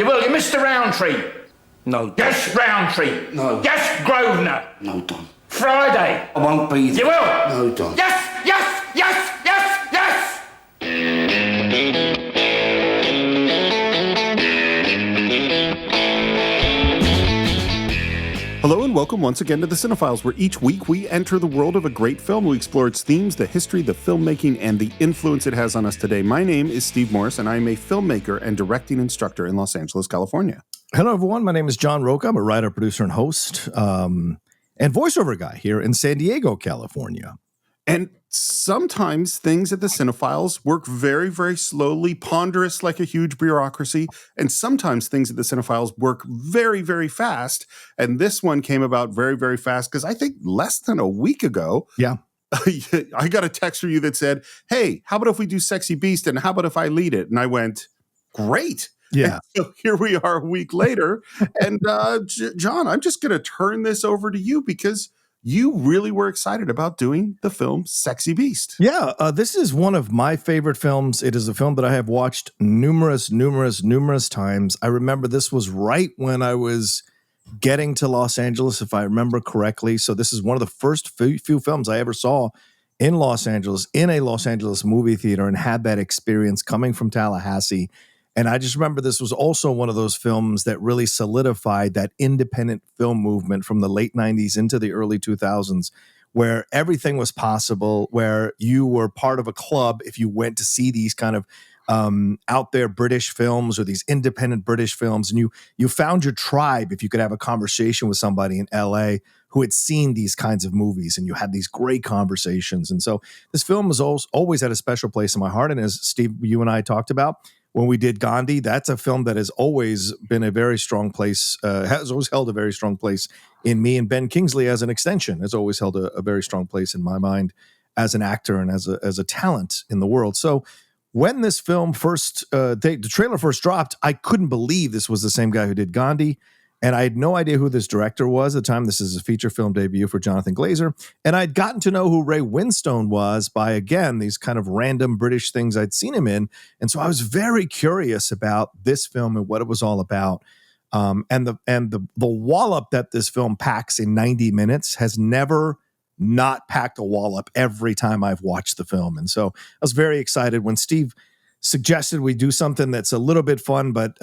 You will, you Mr. Roundtree. No, Don. Yes, Roundtree. No. Yes, Grosvenor. No, Don. Friday. I won't be there. You will. No, Don. Yes, yes, yes, yes, yes. Hello and welcome once again to the Cine-Files, where each week we enter the world of a great film. We explore its themes, the history, the filmmaking, and the influence it has on us today. My name is Steve Morris, and I am a filmmaker and directing instructor in Los Angeles, California. Hello, everyone. My name is John Rocha. I'm a writer, producer, and host, and voiceover guy here in San Diego, California. And sometimes things at the Cine-Files work very, very slowly, ponderous like a huge bureaucracy. And sometimes things at the Cine-Files work very, very fast. And this one came about very, very fast because I think less than a week ago, I got a text from you that said, hey, how about if we do Sexy Beast? And how about if I lead it? And I went, great. Yeah. And so here we are a week later. And John, I'm just going to turn this over to you because you really were excited about doing the film Sexy Beast. Yeah, this is one of my favorite films. It is a film that I have watched numerous times. I remember this was right when I was getting to Los Angeles, if I remember correctly. So this is one of the first few films I ever saw in Los Angeles, in a Los Angeles movie theater, and had that experience coming from Tallahassee. And I just remember this was also one of those films that really solidified that independent film movement from the late 90s into the early 2000s, where everything was possible, where you were part of a club if you went to see these kind of out there British films or these independent British films. And you found your tribe if you could have a conversation with somebody in LA who had seen these kinds of movies, and you had these great conversations. And so this film has always had a special place in my heart. And as Steve, you and I talked about, when we did Gandhi, that's a film that has always been a very strong place, has always held a very strong place in me. And Ben Kingsley, as an extension, has always held a very strong place in my mind as an actor and as a talent in the world. So when this film the trailer first dropped, I couldn't believe this was the same guy who did Gandhi. And I had no idea who this director was at the time. This is a feature film debut for Jonathan Glazer. And I'd gotten to know who Ray Winstone was by, again, these kind of random British things I'd seen him in. And so I was very curious about this film and what it was all about. And the wallop that this film packs in 90 minutes has never not packed a wallop every time I've watched the film. And so I was very excited when Steve suggested we do something that's a little bit fun, but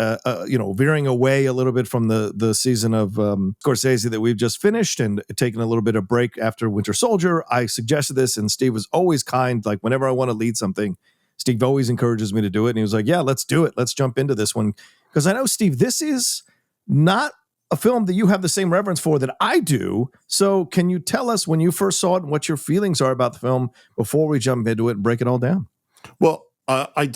veering away a little bit from the season of Scorsese that we've just finished and taking a little bit of break after Winter Soldier. I suggested this, and Steve was always kind. Like whenever I want to lead something, Steve always encourages me to do it. And he was like, "Yeah, let's do it. Let's jump into this one." Because I know, Steve, this is not a film that you have the same reverence for that I do. So can you tell us when you first saw it and what your feelings are about the film before we jump into it and break it all down? Well, I'm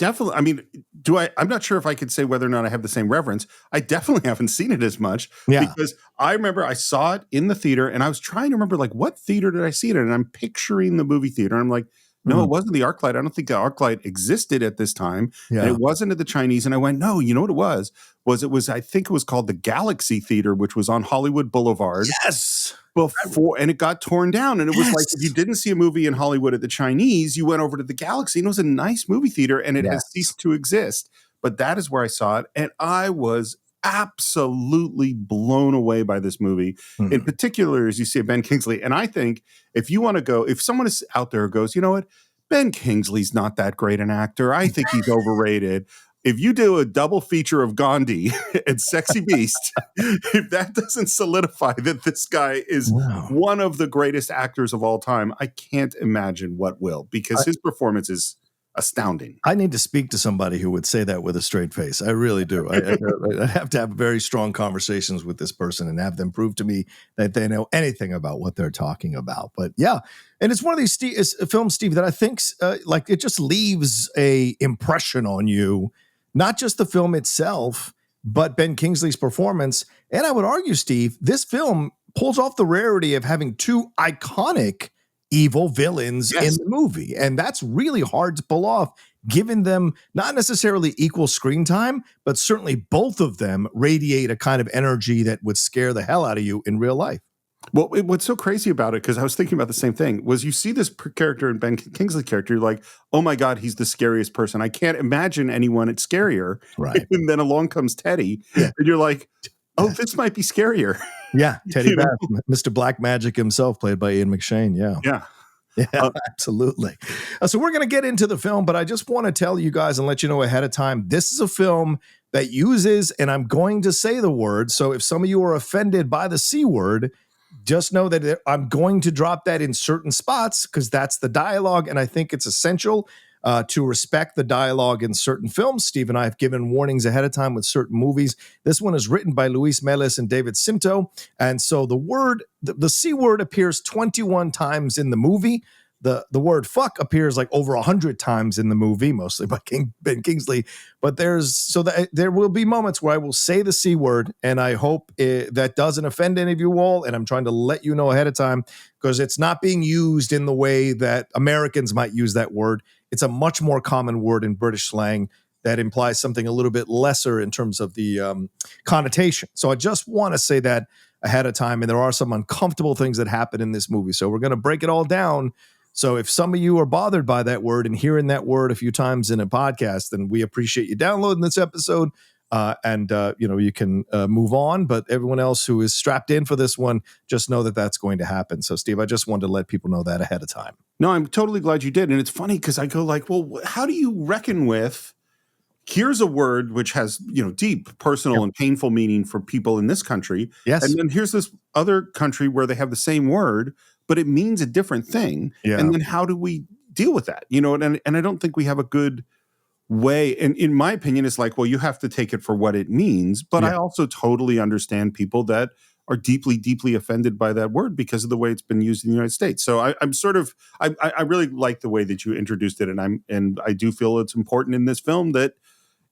not sure if I could say whether or not I have the same reverence. I definitely haven't seen it as much because I remember I saw it in the theater and I was trying to remember, like, what theater did I see it in? And I'm picturing the movie theater. I'm like, no, it wasn't the ArcLight. I don't think the ArcLight existed at this time. Yeah. And it wasn't at the Chinese. And I went, no, you know what it was? I think it was called the Galaxy Theater, which was on Hollywood Boulevard. Yes. And it got torn down. And it was like, if you didn't see a movie in Hollywood at the Chinese, you went over to the Galaxy, and it was a nice movie theater, and it has ceased to exist. But that is where I saw it. And I was absolutely blown away by this movie. In particular, as you see, Ben Kingsley. And I think if someone is out there who goes, you know what, Ben Kingsley's not that great an actor, I think he's overrated. If you do a double feature of Gandhi and Sexy Beast, if that doesn't solidify that this guy is one of the greatest actors of all time, I can't imagine what will, because his performance is astounding. I need to speak to somebody who would say that with a straight face. I really do. I have to have very strong conversations with this person and have them prove to me that they know anything about what they're talking about. But yeah, and it's one of these films, Steve, that I think like it just leaves a impression on you, not just the film itself, but Ben Kingsley's performance. And I would argue, Steve, this film pulls off the rarity of having two iconic evil villains in the movie. And that's really hard to pull off, given them not necessarily equal screen time, but certainly both of them radiate a kind of energy that would scare the hell out of you in real life. Well, what's so crazy about it, because I was thinking about the same thing, was you see this character in Ben Kingsley character, you're like, oh my God, he's the scariest person. I can't imagine anyone it's scarier. Right. And then along comes Teddy, Yeah. and you're like, oh, this might be scarier. Yeah, Teddy You know? Bass, Mr. Black Magic himself, played by Ian McShane. Yeah. Yeah. Yeah, absolutely. So we're going to get into the film, but I just want to tell you guys and let you know ahead of time, this is a film that uses, and I'm going to say the word, so if some of you are offended by the C word, just know that I'm going to drop that in certain spots because that's the dialogue, and I think it's essential to respect the dialogue in certain films. Steve and I have given warnings ahead of time with certain movies. This one is written by Luis Meles and David Simto, and so the C word appears 21 times in the movie. The word fuck appears like over 100 times in the movie, mostly by Ben Kingsley. But there will be moments where I will say the C word, and I hope that doesn't offend any of you all. And I'm trying to let you know ahead of time because it's not being used in the way that Americans might use that word. It's a much more common word in British slang that implies something a little bit lesser in terms of the connotation. So I just want to say that ahead of time. And there are some uncomfortable things that happen in this movie. So we're going to break it all down. So if some of you are bothered by that word and hearing that word a few times in a podcast, then we appreciate you downloading this episode and you can move on. But everyone else who is strapped in for this one, just know that that's going to happen. So Steve, I just wanted to let people know that ahead of time. No, I'm totally glad you did. And it's funny because I go like, well, how do you reckon with, here's a word which has, deep personal and painful meaning for people in this country. Yes. And then here's this other country where they have the same word, but it means a different thing. Yeah. And then how do we deal with that? And I don't think we have a good way. And in my opinion, it's like, well, you have to take it for what it means. But I also totally understand people that are deeply, deeply offended by that word because of the way it's been used in the United States. So I really like the way that you introduced it. And I do feel it's important in this film that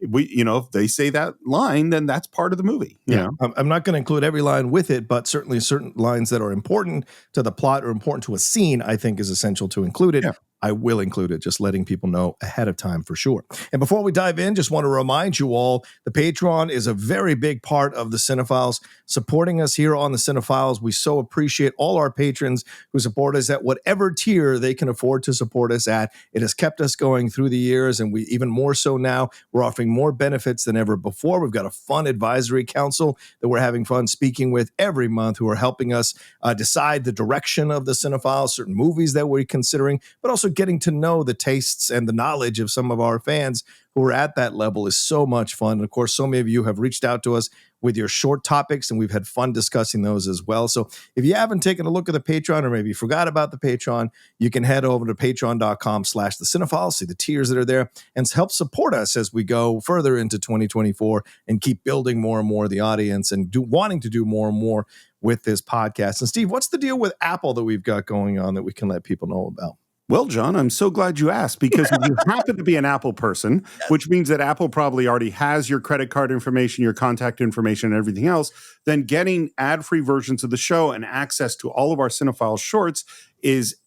if they say that line, then that's part of the movie. I'm not going to include every line with it, but certainly certain lines that are important to the plot or important to a scene, I think is essential to include it. Yeah. I will include it, just letting people know ahead of time for sure. And before we dive in, just want to remind you all, the Patreon is a very big part of the Cine-Files, supporting us here on the Cine-Files. We so appreciate all our patrons who support us at whatever tier they can afford to support us at. It has kept us going through the years, and we even more so now. We're offering more benefits than ever before. We've got a fun advisory council that we're having fun speaking with every month who are helping us decide the direction of the Cine-Files, certain movies that we're considering, but also getting to know the tastes and the knowledge of some of our fans who are at that level is so much fun. And of course, so many of you have reached out to us with your short topics, and we've had fun discussing those as well. So if you haven't taken a look at the Patreon, or maybe you forgot about the Patreon, you can head over to patreon.com/thecine-files, see the tiers that are there, and help support us as we go further into 2024 and keep building more and more the audience and wanting to do more and more with this podcast. And Steve, what's the deal with Apple that we've got going on that we can let people know about? Well, John, I'm so glad you asked, because if you happen to be an Apple person, which means that Apple probably already has your credit card information, your contact information, and everything else, then getting ad-free versions of the show and access to all of our Cine-Files shorts is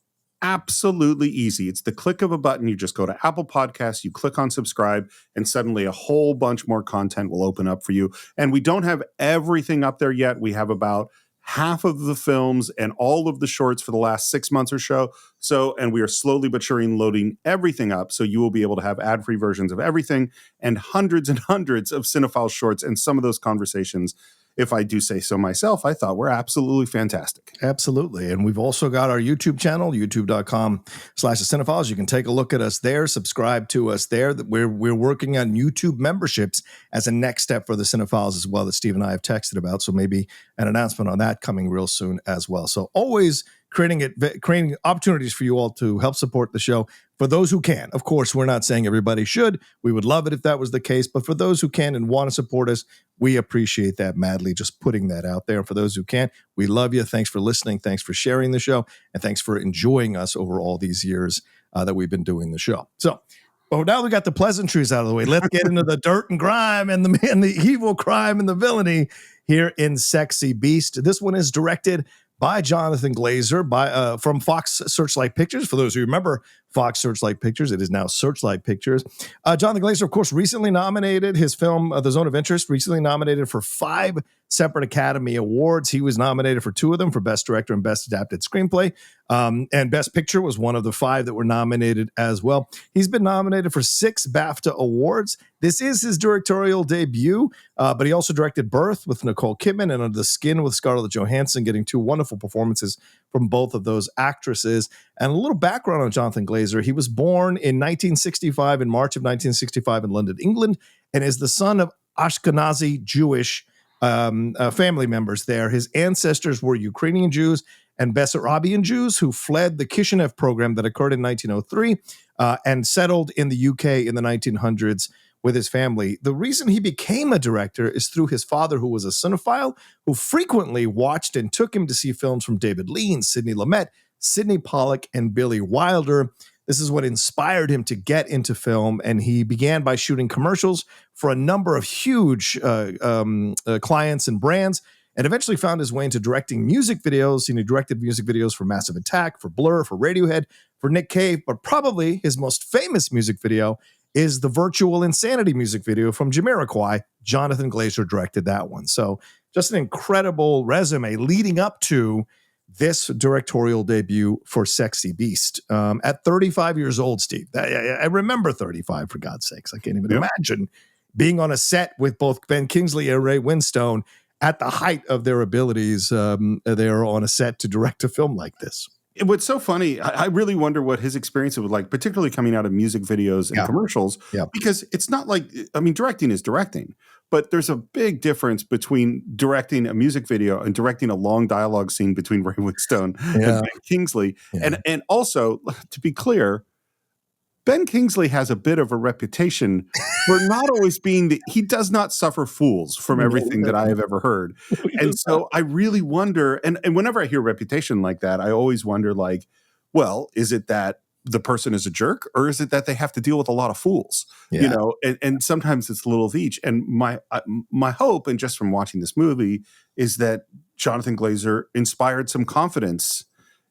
absolutely easy. It's the click of a button. You just go to Apple Podcasts, you click on subscribe, and suddenly a whole bunch more content will open up for you. And we don't have everything up there yet. We have about half of the films and all of the shorts for the last 6 months or so. And we are slowly but surely loading everything up. So you will be able to have ad-free versions of everything and hundreds of Cine-Files shorts. And some of those conversations, if I do say so myself, I thought were absolutely fantastic. Absolutely. And we've also got our YouTube channel, youtube.com/thecine-files. You can take a look at us there, subscribe to us there. We're working on YouTube memberships as a next step for the Cine-Files as well, that Steve and I have texted about. So maybe an announcement on that coming real soon as well. So always creating opportunities for you all to help support the show for those who can. Of course, we're not saying everybody should. We would love it if that was the case. But for those who can and want to support us, we appreciate that madly, just putting that out there. And for those who can't, we love you. Thanks for listening. Thanks for sharing the show. And thanks for enjoying us over all these years that we've been doing the show. So, now we got the pleasantries out of the way. Let's get into the dirt and grime and the evil crime and the villainy here in Sexy Beast. This one is directed by Jonathan Glazer from Fox Searchlight Pictures. For those who remember, Fox Searchlight Pictures. It is now Searchlight Pictures. Jonathan Glazer, of course, recently nominated. His film, The Zone of Interest, recently nominated for 5 separate Academy Awards. He was nominated for 2 of them, for Best Director and Best Adapted Screenplay. And Best Picture was one of the 5 that were nominated as well. He's been nominated for 6 BAFTA Awards. This is his directorial debut, but he also directed Birth with Nicole Kidman and Under the Skin with Scarlett Johansson, getting 2 wonderful performances from both of those actresses. And a little background on Jonathan Glazer. He was born in 1965, in March of 1965 in London, England, and is the son of Ashkenazi Jewish family members there. His ancestors were Ukrainian Jews and Bessarabian Jews who fled the Kishinev program that occurred in 1903 and settled in the UK in the 1900s with his family. The reason he became a director is through his father, who was a cinephile, who frequently watched and took him to see films from David Lean, Sidney Lumet, Sidney Pollack, and Billy Wilder. This is what inspired him to get into film, and he began by shooting commercials for a number of huge clients and brands, and eventually found his way into directing music videos. And he directed music videos for Massive Attack, for Blur, for Radiohead, for Nick Cave, but probably his most famous music video is the Virtual Insanity music video from Jamiroquai. Jonathan Glazer directed that one. So just an incredible resume leading up to this directorial debut for Sexy Beast. At 35 years old, Steve. I remember 35, for God's sakes. I can't even imagine being on a set with both Ben Kingsley and Ray Winstone at the height of their abilities. They're on a set to direct a film like this. What's so funny, I really wonder what his experience was like, particularly coming out of music videos and commercials, because it's not like, I mean, directing is directing, but there's a big difference between directing a music video and directing a long dialogue scene between Ray Winstone and Ben Kingsley. And also, to be clear, Ben Kingsley has a bit of a reputation for not always being he does not suffer fools from everything that I have ever heard. And so I really wonder, and whenever I hear reputation like that, I always wonder, like, well, is it that the person is a jerk, or is it that they have to deal with a lot of fools? You know, and sometimes it's a little of each. And my hope, and just from watching this movie, is that Jonathan Glazer inspired some confidence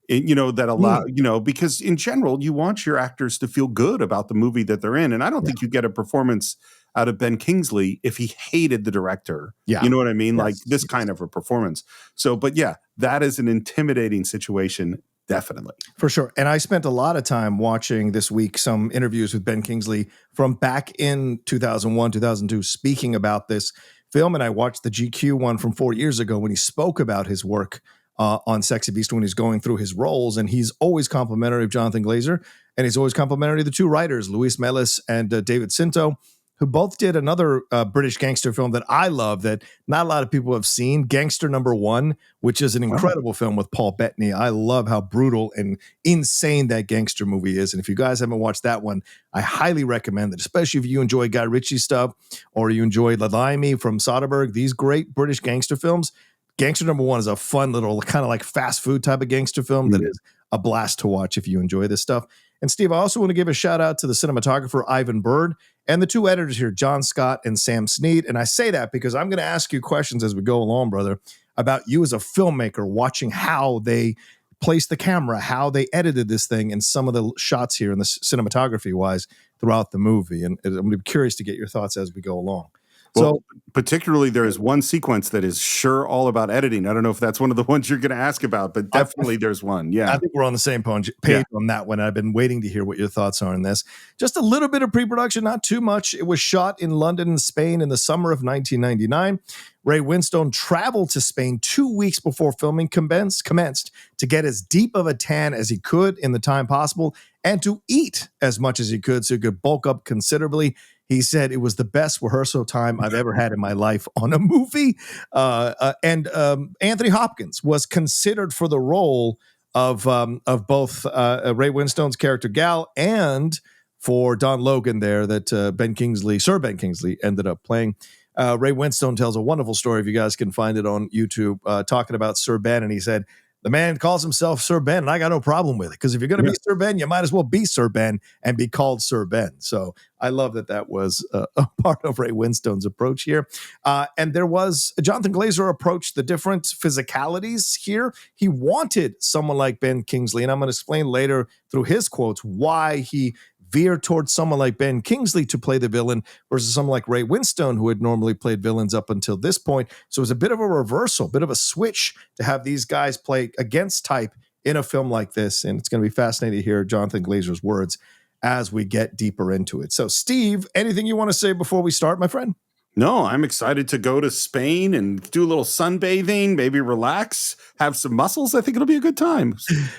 that allow, because in general, you want your actors to feel good about the movie that they're in. And I don't think you get a performance out of Ben Kingsley if he hated the director. You know what I mean? Like this kind of a performance. So, but that is an intimidating situation. Definitely. For sure. And I spent a lot of time watching this week some interviews with Ben Kingsley from back in 2001, 2002, speaking about this film. And I watched the GQ one from 4 years ago when he spoke about his work on Sexy Beast when he's going through his roles. And he's always complimentary of Jonathan Glazer, and he's always complimentary of the 2 writers, Luis Melis and David Cinto, who both did another British gangster film that I love that not a lot of people have seen, Gangster Number 1, which is an incredible film with Paul Bettany. I love how brutal and insane that gangster movie is. And if you guys haven't watched that one, I highly recommend it, especially if you enjoy Guy Ritchie stuff or you enjoy Limey from Soderbergh, these great British gangster films. Gangster Number 1 is a fun little kind of like fast food type of gangster film that is a blast to watch if you enjoy this stuff. And Steve, I also want to give a shout out to the cinematographer, Ivan Bird, and the 2 editors here, John Scott and Sam Sneed. And I say that because I'm going to ask you questions as we go along, brother, about you as a filmmaker, watching how they placed the camera, how they edited this thing, and some of the shots here in the cinematography wise throughout the movie. And I'm going to be curious to get your thoughts as we go along. Well, particularly there is one sequence that is sure all about editing. I don't know if that's one of the ones you're going to ask about, but definitely there's one. Yeah. I think we're on the same page on that one. I've been waiting to hear what your thoughts are on this. Just a little bit of pre-production, not too much. It was shot in London and Spain in the summer of 1999. Ray Winstone traveled to Spain 2 weeks before filming commenced to get as deep of a tan as he could in the time possible and to eat as much as he could so he could bulk up considerably. He said it was the best rehearsal time I've ever had in my life on a movie. And Anthony Hopkins was considered for the role of both Ray Winstone's character Gal and for Don Logan there that Sir Ben Kingsley ended up playing. Ray Winstone tells a wonderful story, if you guys can find it on YouTube, talking about Sir Ben. And he said, The man calls himself Sir Ben, and I got no problem with it, because if you're going to be Sir Ben, you might as well be Sir Ben and be called Sir Ben. So I love that was a part of Ray Winstone's approach here. And there was Jonathan Glazer approached the different physicalities here. He wanted someone like Ben Kingsley, and I'm going to explain later through his quotes why he veered towards someone like Ben Kingsley to play the villain versus someone like Ray Winstone, who had normally played villains up until this point. So it was a bit of a reversal, bit of a switch to have these guys play against type in a film like this. And it's going to be fascinating to hear Jonathan Glazer's words as we get deeper into it. So, Steve, anything you want to say before we start, my friend? No, I'm excited to go to Spain and do a little sunbathing, maybe relax, have some muscles. I think it'll be a good time.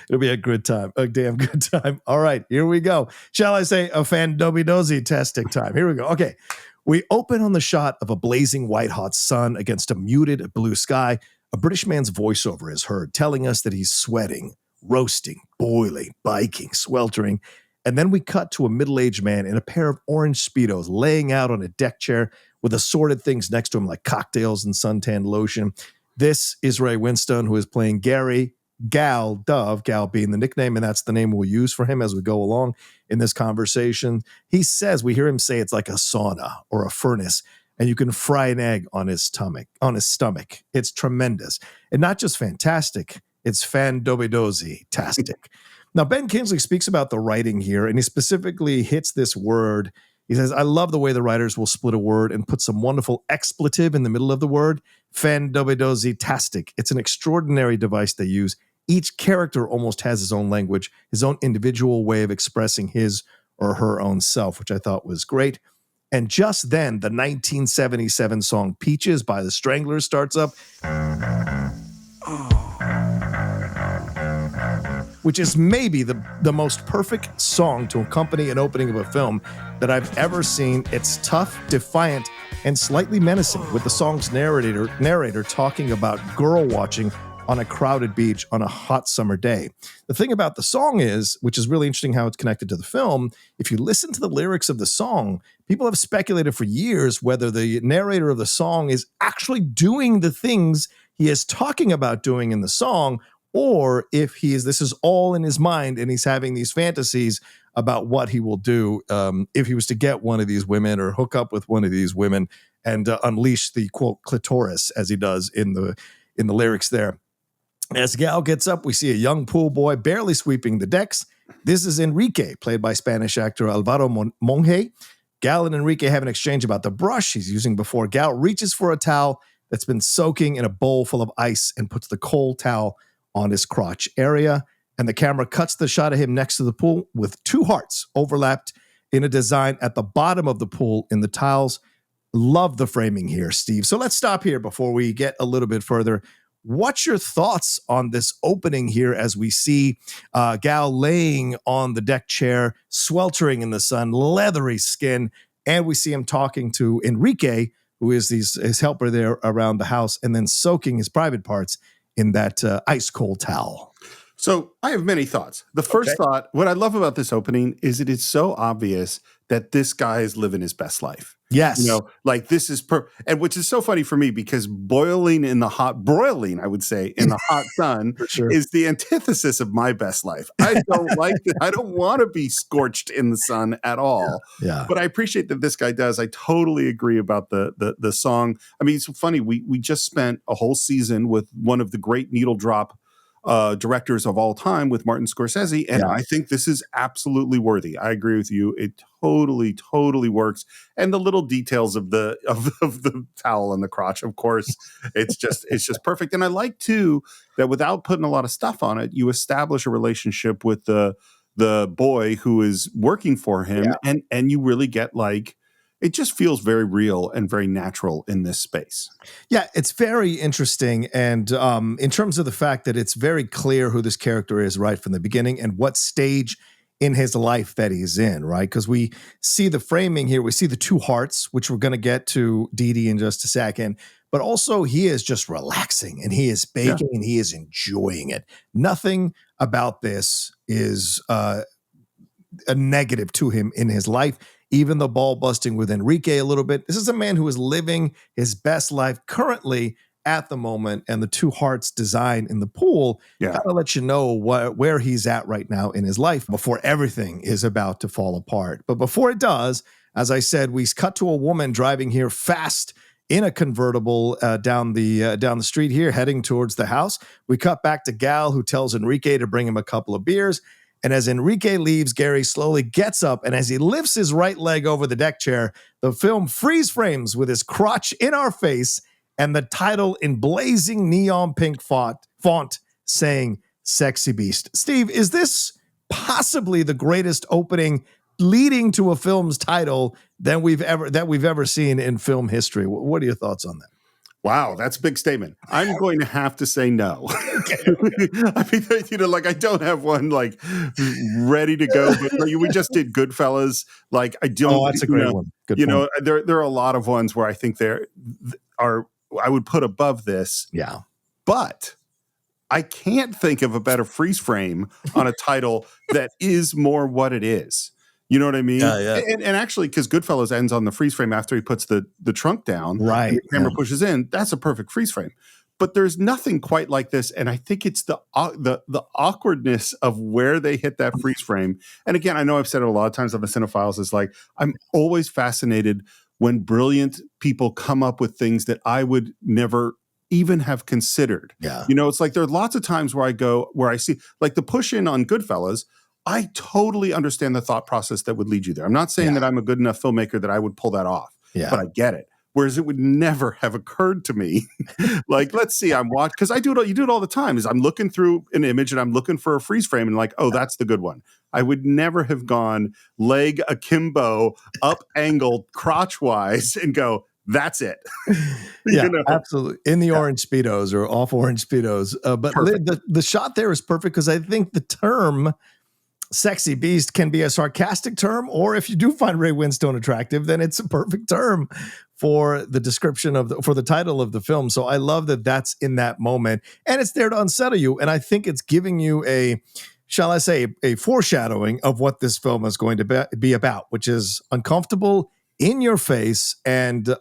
It'll be a good time, a damn good time. All right, here we go. Shall I say a fan-doby-dozy-tastic time? Here we go. Okay, we open on the shot of a blazing white-hot sun against a muted blue sky. A British man's voiceover is heard telling us that he's sweating, roasting, boiling, biking, sweltering. And then we cut to a middle-aged man in a pair of orange Speedos laying out on a deck chair with assorted things next to him like cocktails and suntan lotion. This is Ray Winstone, who is playing Gary Gal Dove, Gal being the nickname, and that's the name we'll use for him as we go along in this conversation. He says, we hear him say it's like a sauna or a furnace, and you can fry an egg on his stomach. It's tremendous. And not just fantastic, it's fan-doby-dozy-tastic. Now, Ben Kingsley speaks about the writing here, and he specifically hits this word. He says, I love the way the writers will split a word and put some wonderful expletive in the middle of the word. Fan-doby-dozy-tastic. It's an extraordinary device they use. Each character almost has his own language, his own individual way of expressing his or her own self, which I thought was great. And just then, the 1977 song Peaches by the Stranglers starts up. Which is maybe the most perfect song to accompany an opening of a film that I've ever seen. It's tough, defiant, and slightly menacing, with the song's narrator talking about girl watching on a crowded beach on a hot summer day. The thing about the song is, which is really interesting how it's connected to the film, if you listen to the lyrics of the song, people have speculated for years whether the narrator of the song is actually doing the things he is talking about doing in the song, or if this is all in his mind and he's having these fantasies about what he will do if he was to get one of these women or hook up with one of these women and unleash the, quote, clitoris, as he does in the lyrics there. As Gal gets up, we see a young pool boy barely sweeping the decks. This is Enrique, played by Spanish actor Alvaro Monge. Gal and Enrique have an exchange about the brush he's using before Gal reaches for a towel that's been soaking in a bowl full of ice and puts the cold towel on his crotch area, and the camera cuts the shot of him next to the pool with two hearts overlapped in a design at the bottom of the pool in the tiles. Love the framing here, Steve. So let's stop here before we get a little bit further. What's your thoughts on this opening here as we see Gal laying on the deck chair, sweltering in the sun, leathery skin, and we see him talking to Enrique, who is his helper there around the house, and then soaking his private parts in that ice cold towel? So I have many thoughts. The first thought, what I love about this opening is it is so obvious that this guy is living his best life. Yes. You know, like this is, and which is so funny for me because broiling, I would say, in the hot sun sure. is the antithesis of my best life. I don't like it. I don't want to be scorched in the sun at all. Yeah. But I appreciate that this guy does. I totally agree about the song. I mean, it's funny. We just spent a whole season with one of the great needle drop directors of all time with Martin Scorsese. And I think this is absolutely worthy. I agree with you. It totally works. And the little details of the towel and the crotch, of course, it's just perfect. And I like too that without putting a lot of stuff on it, you establish a relationship with the boy who is working for him. And you really get like, it just feels very real and very natural in this space. Yeah, it's very interesting. And in terms of the fact that it's very clear who this character is right from the beginning and what stage in his life that he's in, right? Because we see the framing here. We see the two hearts, which we're going to get to DeeDee in just a second. But also he is just relaxing and he is baking and he is enjoying it. Nothing about this is a negative to him in his life. Even the ball busting with Enrique a little bit. This is a man who is living his best life currently at the moment, and the two hearts design in the pool kind of let you know where he's at right now in his life before everything is about to fall apart. But before it does, as I said, we cut to a woman driving here fast in a convertible down the street here, heading towards the house. We cut back to Gal, who tells Enrique to bring him a couple of beers. And as Enrique leaves, Gary slowly gets up, and as he lifts his right leg over the deck chair, the film freeze frames with his crotch in our face and the title in blazing neon pink font saying "Sexy Beast." Steve, is this possibly the greatest opening leading to a film's title that we've ever seen in film history? What are your thoughts on that? Wow, that's a big statement. I'm going to have to say no. I mean, I don't have one ready to go, but we just did Goodfellas. I don't. Oh, that's a great one. Good point. There are a lot of ones where I think I would put above this. Yeah, but I can't think of a better freeze frame on a title that is more what it is. You know what I mean? Yeah. And actually, because Goodfellas ends on the freeze frame after he puts the trunk down, right? And the camera pushes in. That's a perfect freeze frame. But there's nothing quite like this, and I think it's the awkwardness of where they hit that freeze frame. And again, I know I've said it a lot of times on the Cine-Files. Is I'm always fascinated when brilliant people come up with things that I would never even have considered. Yeah, it's there are lots of times where I see the push in on Goodfellas. I totally understand the thought process that would lead you there. I'm not saying that I'm a good enough filmmaker that I would pull that off, but I get it. Whereas it would never have occurred to me. Let's see, I'm watching, because you do it all the time, is I'm looking through an image and I'm looking for a freeze frame and oh, that's the good one. I would never have gone leg akimbo, up angled, crotch wise and go, that's it. Absolutely. In the orange Speedos or off orange Speedos. But the shot there is perfect because I think the term "sexy beast" can be a sarcastic term, or if you do find Ray Winstone attractive, then it's a perfect term for the description for the title of the film. So I love that that's in that moment, and it's there to unsettle you. And I think it's giving you a foreshadowing of what this film is going to be about, which is uncomfortable, in your face, and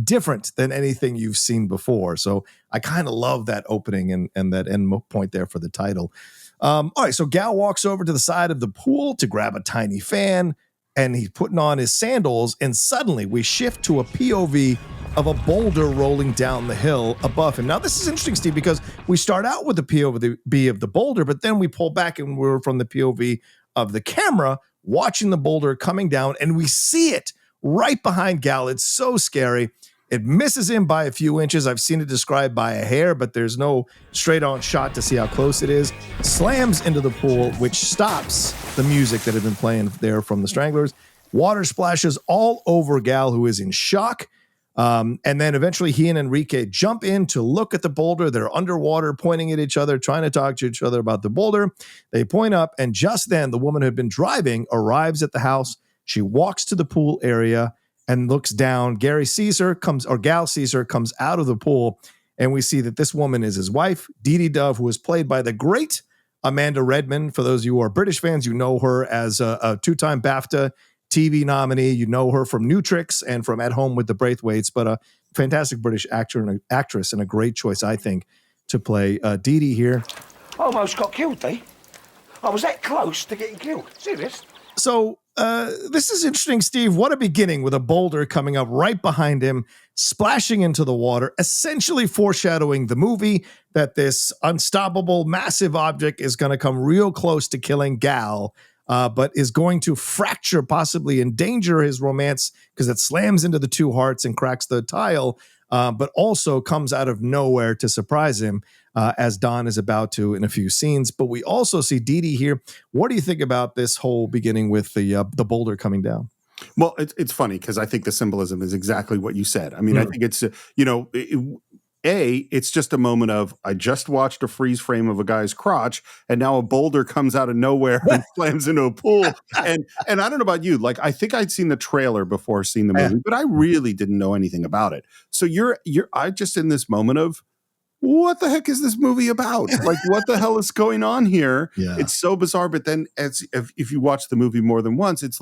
different than anything you've seen before. So I kind of love that opening and that end point there for the title. All right, so Gal walks over to the side of the pool to grab a tiny fan, and he's putting on his sandals, and suddenly we shift to a POV of a boulder rolling down the hill above him. Now, this is interesting, Steve, because we start out with the POV of the boulder, but then we pull back and we're from the POV of the camera watching the boulder coming down, and we see it right behind Gal. It's so scary. It misses him by a few inches. I've seen it described by a hair, but there's no straight-on shot to see how close it is. Slams into the pool, which stops the music that had been playing there from the Stranglers. Water splashes all over Gal, who is in shock. And then eventually he and Enrique jump in to look at the boulder. They're underwater, pointing at each other, trying to talk to each other about the boulder. They point up, and just then the woman who had been driving arrives at the house. She walks to the pool area and looks down. Gal sees her, comes out of the pool, and we see that this woman is his wife, DeeDee Dove, who is played by the great Amanda Redman. For those of you who are British fans, you know her as a two-time BAFTA TV nominee. You know her from New Tricks and from At Home with the Braithwaites, but a fantastic British actor and actress, and a great choice, I think, to play DeeDee here. Almost got killed, eh? I was that close to getting killed. Serious? So this is interesting, Steve. What a beginning, with a boulder coming up right behind him, splashing into the water, essentially foreshadowing the movie that this unstoppable, massive object is going to come real close to killing Gal, but is going to fracture, possibly endanger his romance because it slams into the two hearts and cracks the tile, but also comes out of nowhere to surprise him, as Don is about to in a few scenes. But we also see DeeDee here. What do you think about this whole beginning with the boulder coming down? Well, it's funny because I think the symbolism is exactly what you said. I mean, I think it's, it's just a moment of, I just watched a freeze frame of a guy's crotch, and now a boulder comes out of newhere and slams into a pool. And I don't know about you, I think I'd seen the trailer before seeing the movie, but I really didn't know anything about it. So I just in this moment of, what the heck is this movie about? What the hell is going on here? Yeah. It's so bizarre. But then if you watch the movie more than once, it's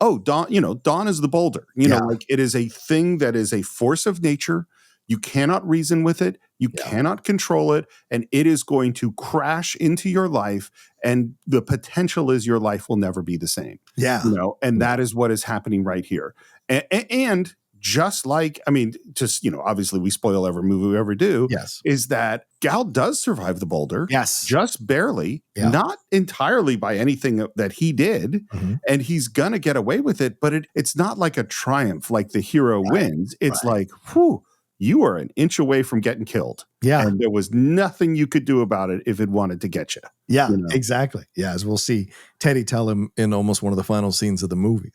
oh, Don is the boulder. It is a thing that is a force of nature. You cannot reason with it. You cannot control it. And it is going to crash into your life. And the potential is your life will never be the same. Yeah. And that is what is happening right here. And just like, obviously we spoil every movie we ever do. Yes. Is that Gal does survive the boulder. Yes. Just barely. Yeah. Not entirely by anything that he did. Mm-hmm. And he's going to get away with it. But it's not like a triumph, like the hero wins. It's like, whew, you are an inch away from getting killed. Yeah. And there was nothing you could do about it if it wanted to get you. Yeah, exactly. Yeah, as we'll see Teddy tell him in almost one of the final scenes of the movie.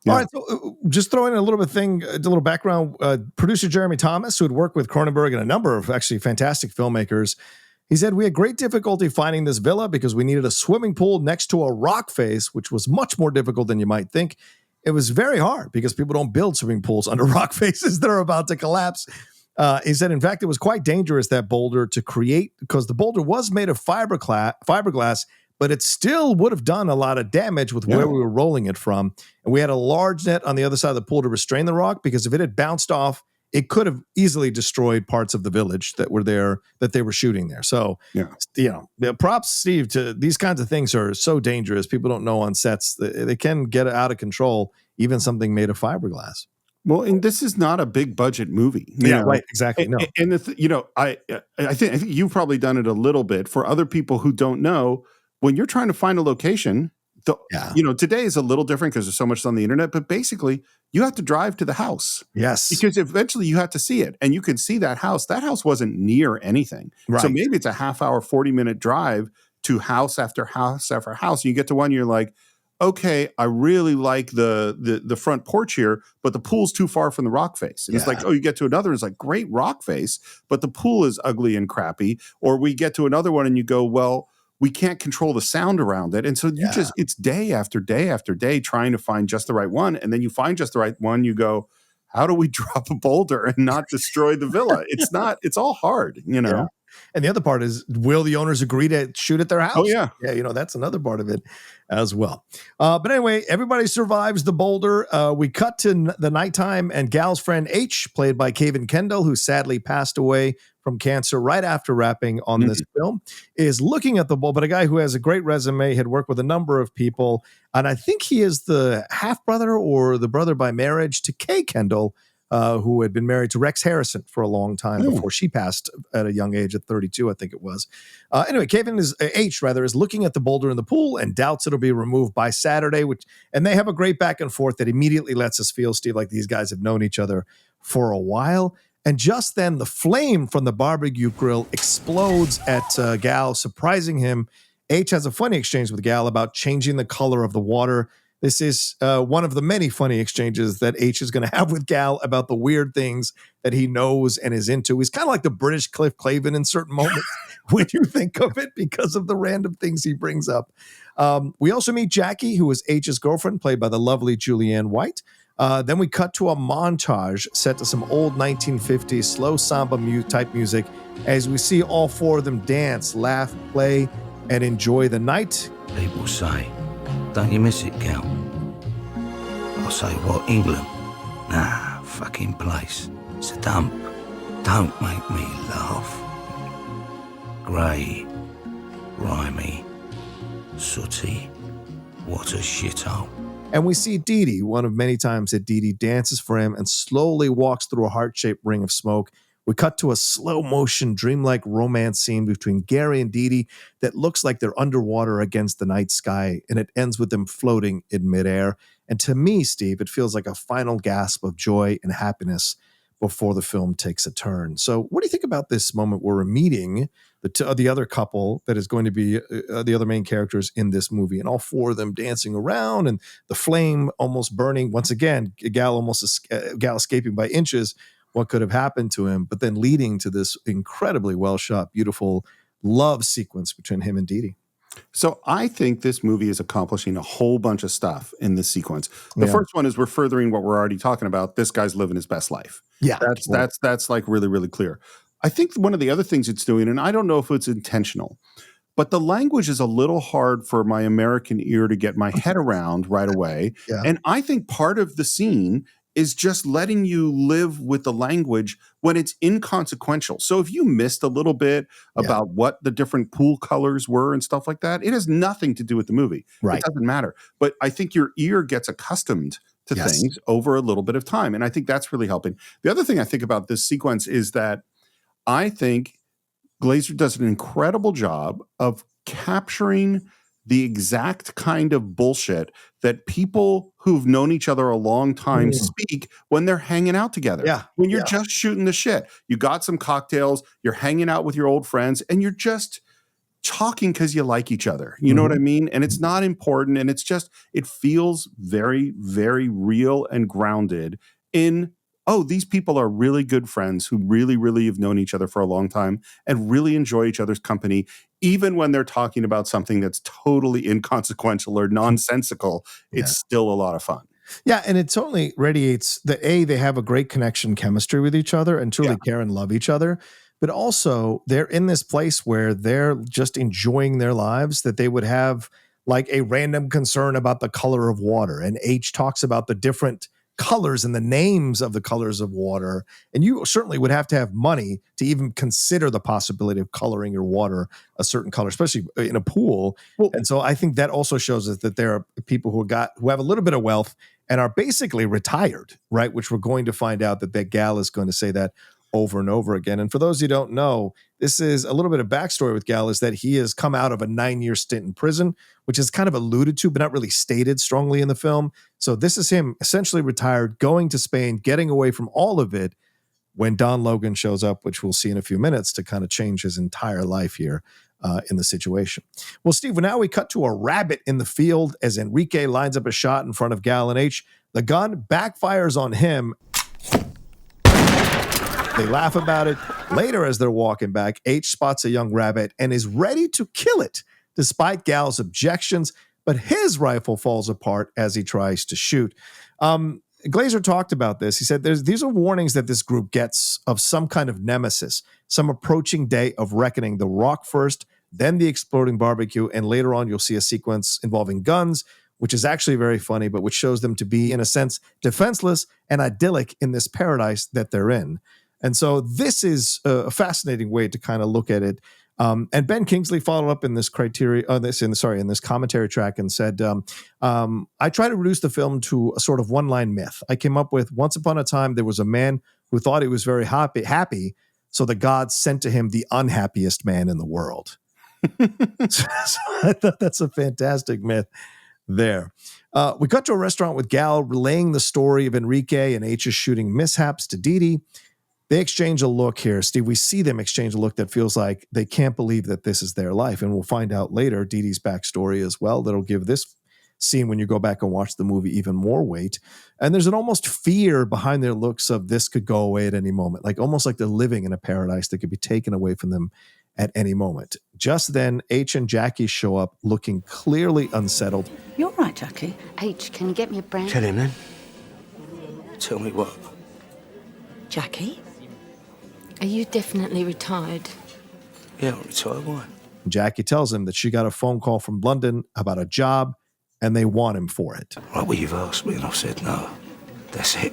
Yeah. All right, so just throwing in a little background. Producer Jeremy Thomas, who had worked with Cronenberg and a number of actually fantastic filmmakers, he said, "We had great difficulty finding this villa because we needed a swimming pool next to a rock face, which was much more difficult than you might think. It was very hard because people don't build swimming pools under rock faces that are about to collapse." He said, in fact, it was quite dangerous, that boulder, to create, because the boulder was made of fiberglass, but it still would have done a lot of damage with where we were rolling it from. And we had a large net on the other side of the pool to restrain the rock, because if it had bounced off, it could have easily destroyed parts of the village that were there, that they were shooting there. So, props, Steve, to these kinds of things are so dangerous. People don't know on sets. They can get out of control, even something made of fiberglass. Well, and this is not a big budget movie. Right. Exactly. No. And I think you've probably done it a little bit. For other people who don't know, when you're trying to find a location, today is a little different because there's so much on the internet, but basically you have to drive to the house. Yes. Because eventually you have to see it, and you can see that house. That house wasn't near anything. Right. So maybe it's a half hour, 40-minute drive to house after house after house. You get to one, you're like, okay, I really like the front porch here, but the pool's too far from the rock face. And it's like, you get to another, it's like, great rock face, but the pool is ugly and crappy. Or we get to another one and you go, well, we can't control the sound around it. And so it's day after day after day trying to find just the right one. And then you find just the right one, you go, how do we drop a boulder and not destroy the villa? It's all hard, Yeah. And the other part is, will the owners agree to shoot at their house? Oh, yeah. Yeah, that's another part of it as well. But anyway, everybody survives the boulder. We cut to the nighttime, and Gal's friend H, played by Kevin Kendall, who sadly passed away from cancer right after wrapping on this film, is looking at the boulder. But a guy who has a great resume, had worked with a number of people, and I think he is the half-brother or the brother by marriage to Kay Kendall, who had been married to Rex Harrison for a long time before she passed at a young age, at 32, I think it was. Anyway, H is looking at the boulder in the pool and doubts it'll be removed by Saturday, and they have a great back and forth that immediately lets us feel, Steve, like these guys have known each other for a while. And just then the flame from the barbecue grill explodes at Gal, surprising him. H has a funny exchange with Gal about changing the color of the water. This is one of the many funny exchanges that H is going to have with Gal about the weird things that he knows and is into. He's kind of like the British Cliff Clavin in certain moments when you think of it, because of the random things he brings up. We also meet Jackie, who is H's girlfriend, played by the lovely Julianne White. Then we cut to a montage set to some old 1950s slow samba type music as we see all four of them dance, laugh, play, and enjoy the night. People say, don't you miss it, Gal? I say, what, England? Nah, fucking place. It's a dump. Don't make me laugh. Grey, grimy, sooty. What a shithole. And we see DeeDee, one of many times that DeeDee dances for him and slowly walks through a heart-shaped ring of smoke. We cut to a slow-motion, dreamlike romance scene between Gary and DeeDee that looks like they're underwater against the night sky, and it ends with them floating in midair. And to me, Steve, it feels like a final gasp of joy and happiness before the film takes a turn. So what do you think about this moment where we're meeting the other couple that is going to be the other main characters in this movie, and all four of them dancing around, and the flame almost burning? Once again, Gal escaping by inches what could have happened to him, but then leading to this incredibly well-shot, beautiful love sequence between him and DeeDee. So I think this movie is accomplishing a whole bunch of stuff in this sequence. The first one is we're furthering what we're already talking about. This guy's living his best life. Yeah. That's like really, really clear. I think one of the other things it's doing, and I don't know if it's intentional, but the language is a little hard for my American ear to get my head around right away. Yeah. And I think part of the scene is just letting you live with the language when it's inconsequential. So if you missed a little bit about what the different pool colors were and stuff like that, it has nothing to do with the movie. Right. It doesn't matter. But I think your ear gets accustomed to things over a little bit of time. And I think that's really helping. The other thing I think about this sequence is that I think Glazer does an incredible job of capturing the exact kind of bullshit that people who've known each other a long time speak when they're hanging out together. Yeah. When you're just shooting the shit. You got some cocktails, you're hanging out with your old friends, and you're just talking because you like each other. You know what I mean? And it's not important. And it's just, it feels very, very real and grounded in, oh, these people are really good friends who really, really have known each other for a long time and really enjoy each other's company, even when they're talking about something that's totally inconsequential or nonsensical. It's still a lot of fun. Yeah, and it totally radiates that they have a great connection, chemistry with each other and truly care and love each other. But also they're in this place where they're just enjoying their lives, that they would have like a random concern about the color of water. And H talks about the different colors and the names of the colors of water. And you certainly would have to have money to even consider the possibility of coloring your water a certain color, especially in a pool. Well, and so I think that also shows us that there are people who have a little bit of wealth and are basically retired, right? Which we're going to find out that Gal is going to say that over and over again. And for those who don't know, this is a little bit of backstory with Gal, is that he has come out of a 9-year stint in prison, which is kind of alluded to, but not really stated strongly in the film. So this is him essentially retired, going to Spain, getting away from all of it when Don Logan shows up, which we'll see in a few minutes, to kind of change his entire life here in the situation. Well, Steve, now we cut to a rabbit in the field as Enrique lines up a shot in front of Gal and H. The gun backfires on him. They laugh about it. Later, as they're walking back, H spots a young rabbit and is ready to kill it, despite Gal's objections, but his rifle falls apart as he tries to shoot. Glazer talked about this. He said these are warnings that this group gets of some kind of nemesis, some approaching day of reckoning. The rock first, then the exploding barbecue, and later on you'll see a sequence involving guns, which is actually very funny, but which shows them to be, in a sense, defenseless and idyllic in this paradise that they're in. And so this is a fascinating way to kind of look at it. And Ben Kingsley followed up in this in this commentary track and said, I try to reduce the film to a sort of one-line myth. I came up with, once upon a time, there was a man who thought he was very happy, so the gods sent to him the unhappiest man in the world. So I thought that's a fantastic myth there. We cut to a restaurant with Gal relaying the story of Enrique and H's shooting mishaps to DeeDee. They exchange a look here, Steve. We see them exchange a look that feels like they can't believe that this is their life. And we'll find out later DeeDee's backstory as well. That'll give this scene, when you go back and watch the movie, even more weight. And there's an almost fear behind their looks of this could go away at any moment, like almost like they're living in a paradise that could be taken away from them at any moment. Just then, H and Jackie show up looking clearly unsettled. You're right, Jackie. H, can you get me a brand? Tell him then. Tell me what? Jackie? Are you definitely retired? Yeah, I'm retired. Why? Jackie tells him that she got a phone call from London about a job and they want him for it. Right, well, you've asked me and I've said no. That's it.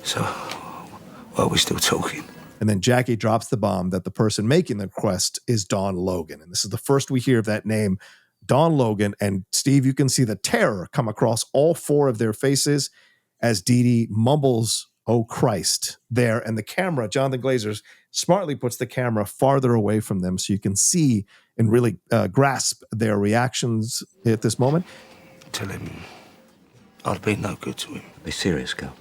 So, why are we still talking? And then Jackie drops the bomb that the person making the request is Don Logan. And this is the first we hear of that name, Don Logan. And Steve, you can see the terror come across all four of their faces as DeeDee mumbles, "Oh Christ," there. And the camera, Jonathan Glazer, smartly puts the camera farther away from them so you can see and really grasp their reactions at this moment. Tell him I'd be no good to him. Be serious, girl.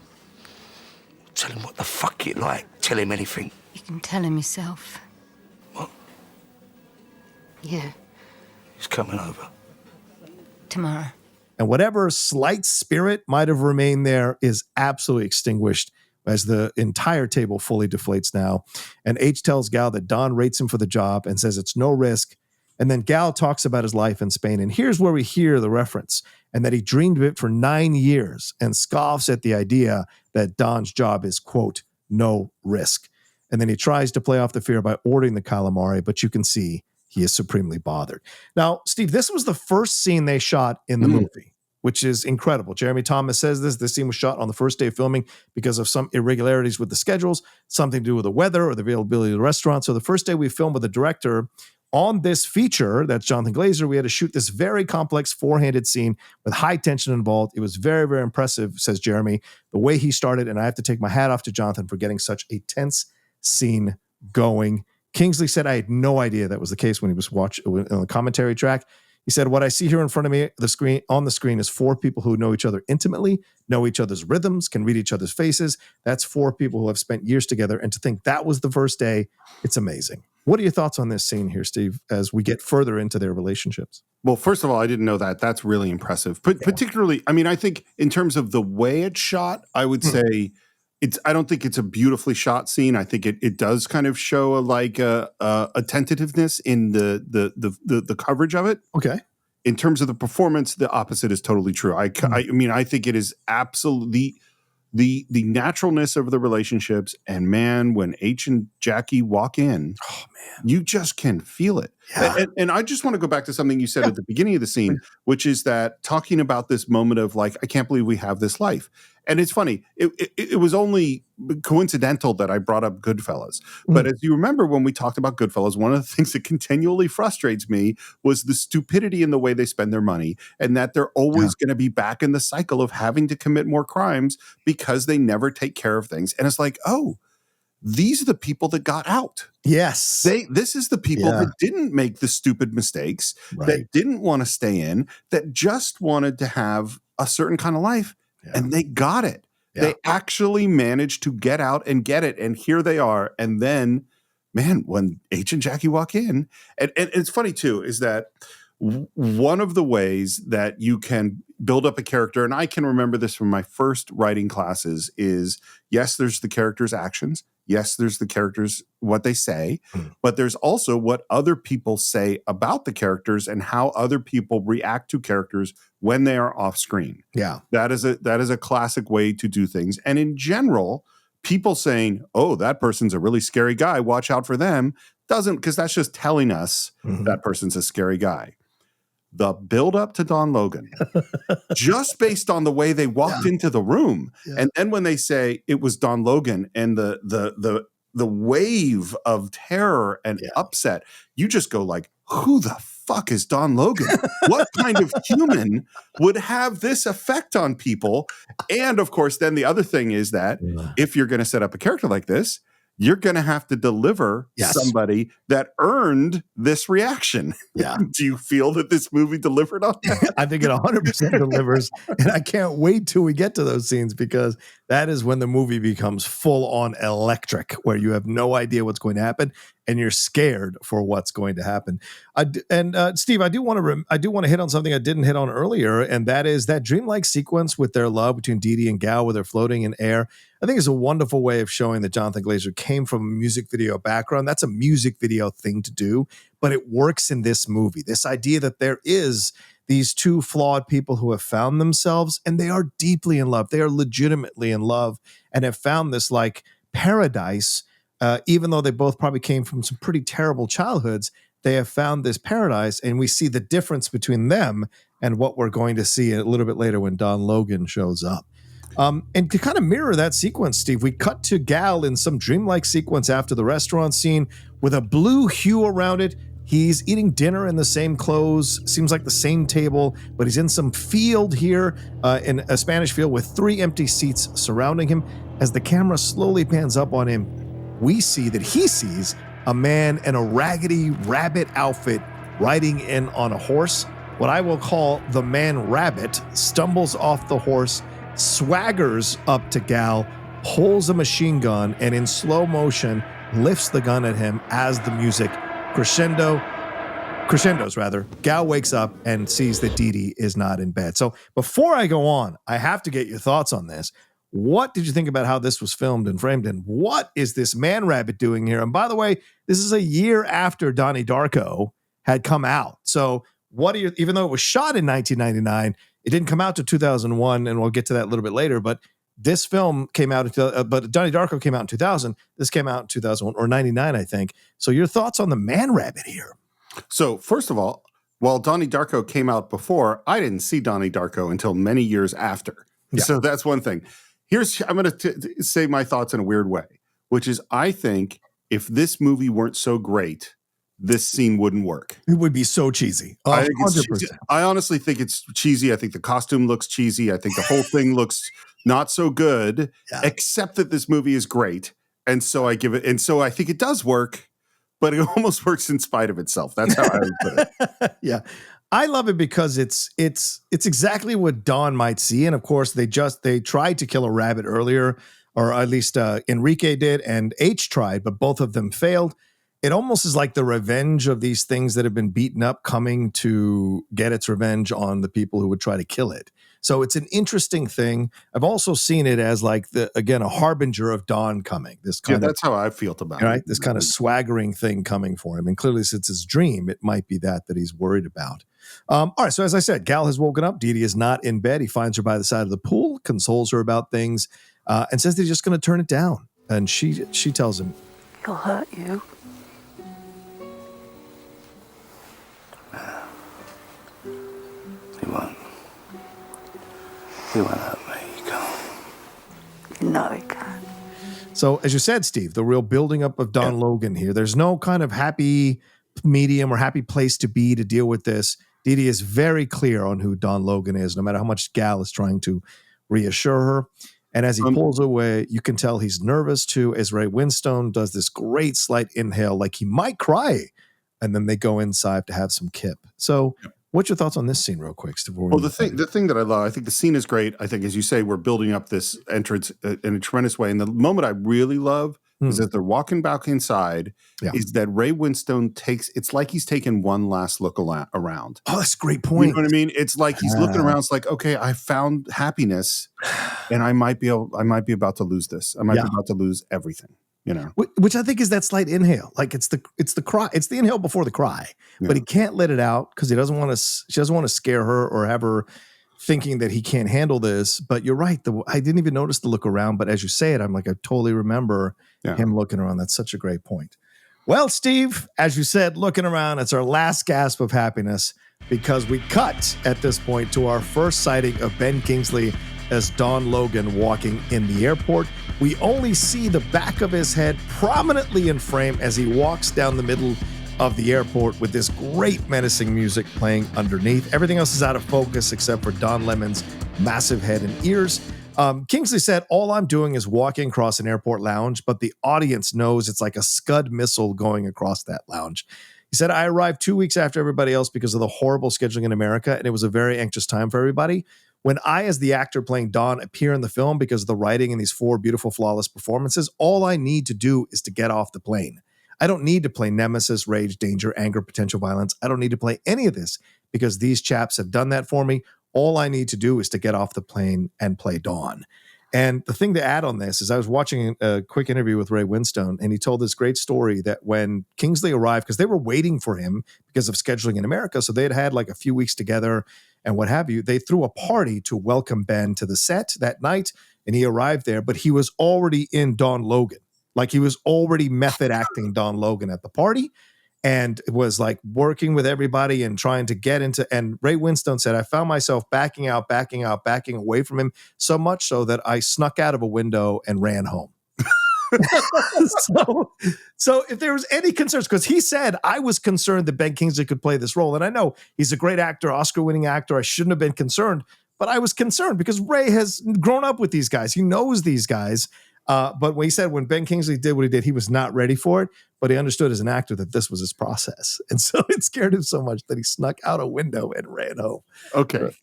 Tell him what the fuck you like. Tell him anything. You can tell him yourself. What? Yeah, He's coming over. tomorrow. And whatever slight spirit might have remained there is absolutely extinguished as the entire table fully deflates now. And H tells Gal that Don rates him for the job and says it's no risk. And then Gal talks about his life in Spain. And here's where we hear the reference, and that he dreamed of it for 9 years and scoffs at the idea that Don's job is, quote, no risk. And then he tries to play off the fear by ordering the calamari, but you can see he is supremely bothered. Now, Steve, this was the first scene they shot in the movie. which is incredible. Jeremy Thomas says this scene was shot on the first day of filming because of some irregularities with the schedules, something to do with the weather or the availability of the restaurant. So the first day we filmed with the director on this feature, that's Jonathan Glazer, we had to shoot this very complex four-handed scene with high tension involved. It was very, very impressive, says Jeremy, the way he started, and I have to take my hat off to Jonathan for getting such a tense scene going. Kingsley said, I had no idea that was the case when he was watching on the commentary track. He said, what I see here in front of me, on the screen is four people who know each other intimately, know each other's rhythms, can read each other's faces. That's four people who have spent years together. And to think that was the first day, it's amazing. What are your thoughts on this scene here, Steve, as we get further into their relationships? Well, first of all, I didn't know that. That's really impressive. But particularly, I mean, I think in terms of the way it's shot, I would say I don't think it's a beautifully shot scene. I think it does kind of show a tentativeness in the coverage of it. Okay. In terms of the performance, the opposite is totally true. I mean, I think it is absolutely the naturalness of the relationships. And man, when H and Jackie walk in, oh man, you just can feel it. Yeah. And I just want to go back to something you said at the beginning of the scene, which is that talking about this moment of like, I can't believe we have this life. And it's funny, it was only coincidental that I brought up Goodfellas. But as you remember, when we talked about Goodfellas, one of the things that continually frustrates me was the stupidity in the way they spend their money, and that they're always going to be back in the cycle of having to commit more crimes because they never take care of things. And it's like, oh, these are the people that got out. Yes. This is the people that didn't make the stupid mistakes, that didn't want to stay in, that just wanted to have a certain kind of life. And they got it. Yeah. They actually managed to get out and get it. And here they are. And then, man, when H and Jackie walk in, and it's funny too, is that one of the ways that you can build up a character, and I can remember this from my first writing classes, is yes, there's the character's actions. Yes, there's the characters, what they say, but there's also what other people say about the characters and how other people react to characters when they are off screen. Yeah. That is a classic way to do things. And in general, people saying, oh, that person's a really scary guy, watch out for them, because that's just telling us that person's a scary guy. The build up to Don Logan, just based on the way they walked into the room. And then when they say it was Don Logan and the wave of terror and upset, you just go like, who the fuck is Don Logan? What kind of human would have this effect on people? And of course, then the other thing is that if you're going to set up a character like this, you're going to have to deliver somebody that earned this reaction. Yeah. Do you feel that this movie delivered on that? I think it 100% delivers. And I can't wait till we get to those scenes, because that is when the movie becomes full on electric, where you have no idea what's going to happen and you're scared for what's going to happen. Steve, I do want to hit on something I didn't hit on earlier, and that is that dreamlike sequence with their love between DeeDee and Gal, where they're floating in air. I think it's a wonderful way of showing that Jonathan Glazer came from a music video background. That's a music video thing to do, but it works in this movie. This idea that there is these two flawed people who have found themselves, and they are deeply in love. They are legitimately in love and have found this like paradise. Even though they both probably came from some pretty terrible childhoods, they have found this paradise, and we see the difference between them and what we're going to see a little bit later when Don Logan shows up. And to kind of mirror that sequence, Steve, we cut to Gal in some dreamlike sequence after the restaurant scene with a blue hue around it. He's eating dinner in the same clothes, seems like the same table, but he's in some field here, in a Spanish field with 3 empty seats surrounding him. As the camera slowly pans up on him, we see that he sees a man in a raggedy rabbit outfit riding in on a horse. What I will call the man rabbit stumbles off the horse, swaggers up to Gal, pulls a machine gun, and in slow motion lifts the gun at him as the music crescendos. Gal wakes up and sees that DeeDee is not in bed. So before I go on, I have to get your thoughts on this. What did you think about how this was filmed and framed, and what is this man rabbit doing here? And by the way, this is a year after Donnie Darko had come out. So even though it was shot in 1999, it didn't come out to 2001, and we'll get to that a little bit later, but this film came out, but Donnie Darko came out in 2000. This came out in 2001 or 99, I think. So your thoughts on the man rabbit here? So first of all, while Donnie Darko came out before, I didn't see Donnie Darko until many years after. Yeah. So that's one thing. I'm going to say my thoughts in a weird way, which is I think if this movie weren't so great, this scene wouldn't work. It would be so cheesy. I think it's 100%. cheesy. I honestly think it's cheesy. I think the costume looks cheesy. I think the whole thing looks not so good, except that this movie is great. And so I think it does work, but it almost works in spite of itself. That's how I would put it. Yeah. I love it because it's exactly what Don might see. And of course, they tried to kill a rabbit earlier, or at least Enrique did, and H tried, but both of them failed. It almost is like the revenge of these things that have been beaten up coming to get its revenge on the people who would try to kill it. So it's an interesting thing. I've also seen it as like a harbinger of Don coming. That's how I felt about it. This kind of swaggering thing coming for him. And clearly, since his dream, it might be that he's worried about. All right. So as I said, Gal has woken up. DeeDee is not in bed. He finds her by the side of the pool, consoles her about things, and says that he's just going to turn it down. And she tells him, He'll hurt you. He won't hurt me. He can't. No, he can't. So, as you said, Steve, the real building up of Don Logan here. There's no kind of happy medium or happy place to be to deal with this. DeeDee is very clear on who Don Logan is, no matter how much Gal is trying to reassure her. And as he pulls away, you can tell he's nervous too, as Ray Winstone does this great slight inhale, like he might cry. And then they go inside to have some kip. So, what's your thoughts on this scene, real quick, Steve? Well, the thing that I love, I think the scene is great. I think, as you say, we're building up this entrance in a tremendous way. And the moment I really love is that they're walking back inside. Is that Ray Winstone it's like he's taken one last look around. Oh, that's a great point. You know what I mean? It's like he's looking around. It's like, okay, I found happiness, and I might be about to lose this. I might be about to lose everything. You know, which I think is that slight inhale. Like it's the cry. It's the inhale before the cry. But he can't let it out because she doesn't want to scare her or have her thinking that he can't handle this. But you're right. I didn't even notice the look around. But as you say it, I'm like, I totally remember him looking around. That's such a great point. Well, Steve, as you said, looking around, it's our last gasp of happiness because we cut at this point to our first sighting of Ben Kingsley as Don Logan walking in the airport. We only see the back of his head prominently in frame as he walks down the middle of the airport with this great menacing music playing underneath. Everything else is out of focus except for Don Lemon's massive head and ears. Kingsley said, all I'm doing is walking across an airport lounge, but the audience knows it's like a Scud missile going across that lounge. He said, I arrived 2 weeks after everybody else because of the horrible scheduling in America, and it was a very anxious time for everybody. When I, as the actor playing Don, appear in the film because of the writing and these 4 beautiful, flawless performances, all I need to do is to get off the plane. I don't need to play nemesis, rage, danger, anger, potential violence. I don't need to play any of this because these chaps have done that for me. All I need to do is to get off the plane and play Don. And the thing to add on this is I was watching a quick interview with Ray Winstone, and he told this great story that when Kingsley arrived, because they were waiting for him because of scheduling in America, so they had like a few weeks together and what have you, they threw a party to welcome Ben to the set that night, and he arrived there, but he was already in Don Logan. Like he was already method acting Don Logan at the party, and it was like working with everybody and trying to get into, and Ray Winstone said, I found myself backing away from him, so much so that I snuck out of a window and ran home. So if there was any concerns, because he said, I was concerned that Ben Kingsley could play this role. And I know he's a great actor, Oscar-winning actor. I shouldn't have been concerned, but I was concerned because Ray has grown up with these guys. He knows these guys. But when he said when Ben Kingsley did what he did, he was not ready for it, but he understood as an actor that this was his process. And so it scared him so much that he snuck out a window and ran home. Okay.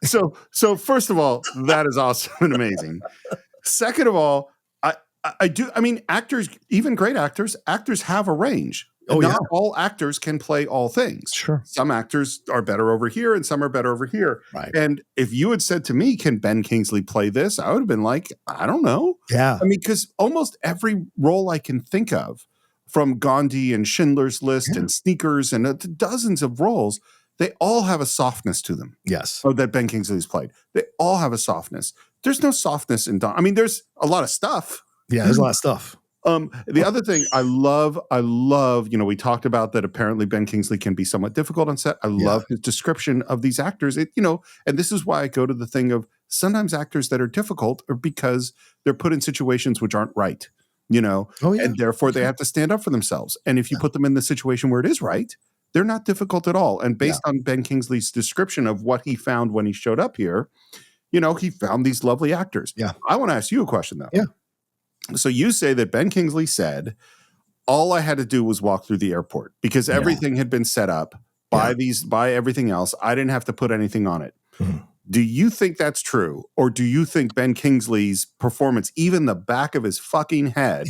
So first of all, that is awesome and amazing. Second of all, I mean, actors, even great actors have a range. Not all actors can play all things. Sure. Some actors are better over here and some are better over here. Right. And if you had said to me, can Ben Kingsley play this? I would have been like, I don't know. Yeah. I mean, because almost every role I can think of, from Gandhi and Schindler's List and Sneakers and dozens of roles, they all have a softness to them. Yes. That Ben Kingsley's played. They all have a softness. There's no softness in Don. I mean, there's a lot of stuff. Yeah, there's a lot of stuff. The other thing I love, we talked about that apparently Ben Kingsley can be somewhat difficult on set. I love his description of these actors. And this is why I go to the thing of sometimes actors that are difficult are because they're put in situations which aren't right, and therefore they have to stand up for themselves. And if you put them in the situation where it is right, they're not difficult at all. And based on Ben Kingsley's description of what he found when he showed up here, he found these lovely actors. Yeah. I want to ask you a question though. Yeah. So you say that Ben Kingsley said, all I had to do was walk through the airport because everything had been set up by everything else. I didn't have to put anything on it. Do you think that's true? Or do you think Ben Kingsley's performance, even the back of his fucking head,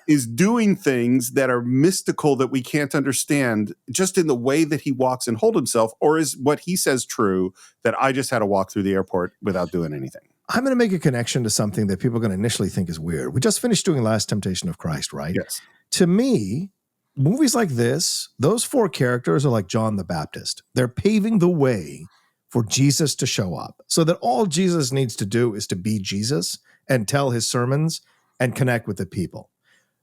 is doing things that are mystical that we can't understand just in the way that he walks and holds himself? Or is what he says true, that I just had to walk through the airport without doing anything? I'm going to make a connection to something that people are going to initially think is weird. We just finished doing Last Temptation of Christ, right? Yes. To me, movies like this, those 4 characters are like John the Baptist. They're paving the way for Jesus to show up, so that all Jesus needs to do is to be Jesus and tell his sermons and connect with the people.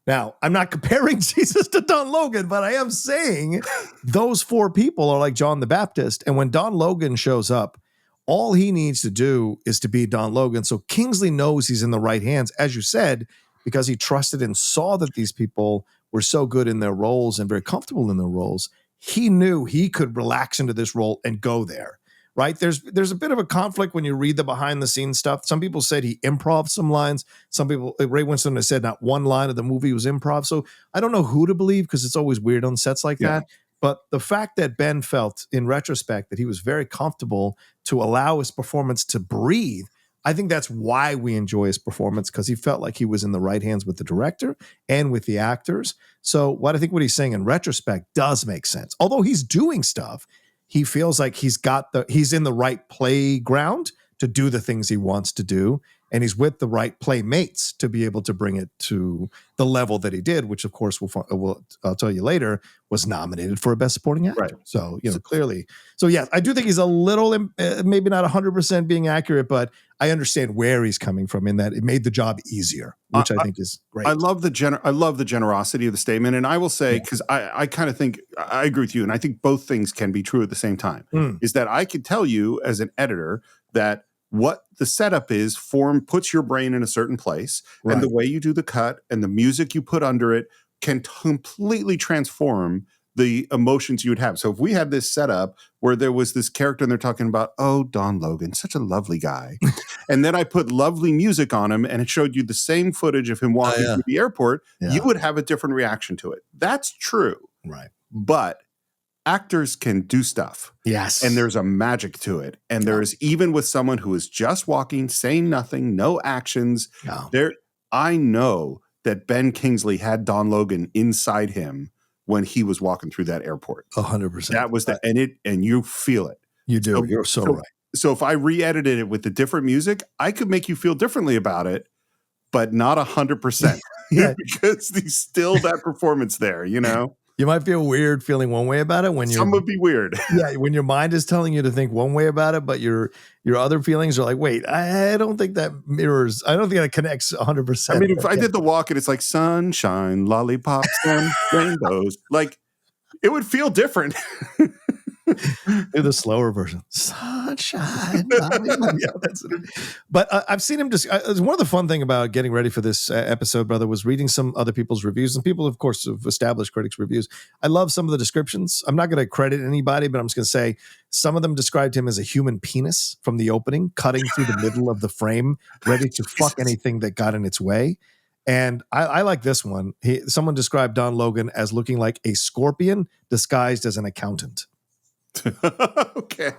Now, I'm not comparing Jesus to Don Logan, but I am saying those 4 people are like John the Baptist. And when Don Logan shows up, all he needs to do is to be Don Logan. So Kingsley knows he's in the right hands, as you said, because he trusted and saw that these people were so good in their roles and very comfortable in their roles. He knew he could relax into this role and go there. Right? There's a bit of a conflict when you read the behind the scenes stuff. Some people said he improv some lines. Some people, Ray Winstone has said not one line of the movie was improv. So I don't know who to believe because it's always weird on sets like that. But the fact that Ben felt in retrospect that he was very comfortable to allow his performance to breathe, I think that's why we enjoy his performance, because he felt like he was in the right hands with the director and with the actors. So what he's saying in retrospect does make sense. Although he's doing stuff, he feels like he's in the right playground to do the things he wants to do. And he's with the right playmates to be able to bring it to the level that he did, which of course I'll tell you later, was nominated for a Best Supporting Actor. Right. So, clearly. So yes, I do think he's a little, maybe not 100% being accurate, but I understand where he's coming from in that it made the job easier, which I think is great. I love the generosity of the statement. And I will say, because I kind of think, I agree with you, and I think both things can be true at the same time, is that I could tell you as an editor that what the setup is puts your brain in a certain place, and the way you do the cut and the music you put under it can completely transform the emotions you would have. So if we had this setup where there was this character and they're talking about, oh, Don Logan, such a lovely guy. And then I put lovely music on him and it showed you the same footage of him walking through the airport, you would have a different reaction to it. That's true. Right. But actors can do stuff. Yes. And there's a magic to it. And there is, even with someone who is just walking, saying nothing, no actions, I know that Ben Kingsley had Don Logan inside him when he was walking through that airport. 100%. That was and you feel it. You do. You're so right. So if I re-edited it with the different music, I could make you feel differently about it, but not 100%. Because there's still that performance there, You might feel weird feeling one way about it when some would be weird. When your mind is telling you to think one way about it, but your other feelings are like, wait, I don't think that mirrors. I don't think that connects 100%. I mean, if I did the walk and it's like sunshine, lollipops, and rainbows, like it would feel different. Do the slower version. Sunshine. That's it. But I've seen him one of the fun thing about getting ready for this episode, brother, was reading some other people's reviews, and people, of course, have established critics' reviews. I love some of the descriptions. I'm not going to credit anybody, but I'm just going to say some of them described him as a human penis from the opening, cutting through the middle of the frame, ready to fuck anything that got in its way. And I like this one. Someone described Don Logan as looking like a scorpion disguised as an accountant. Okay.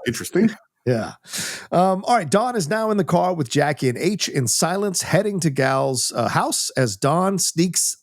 Interesting. Yeah. All right. Don is now in the car with Jackie and H in silence, heading to Gal's house as Don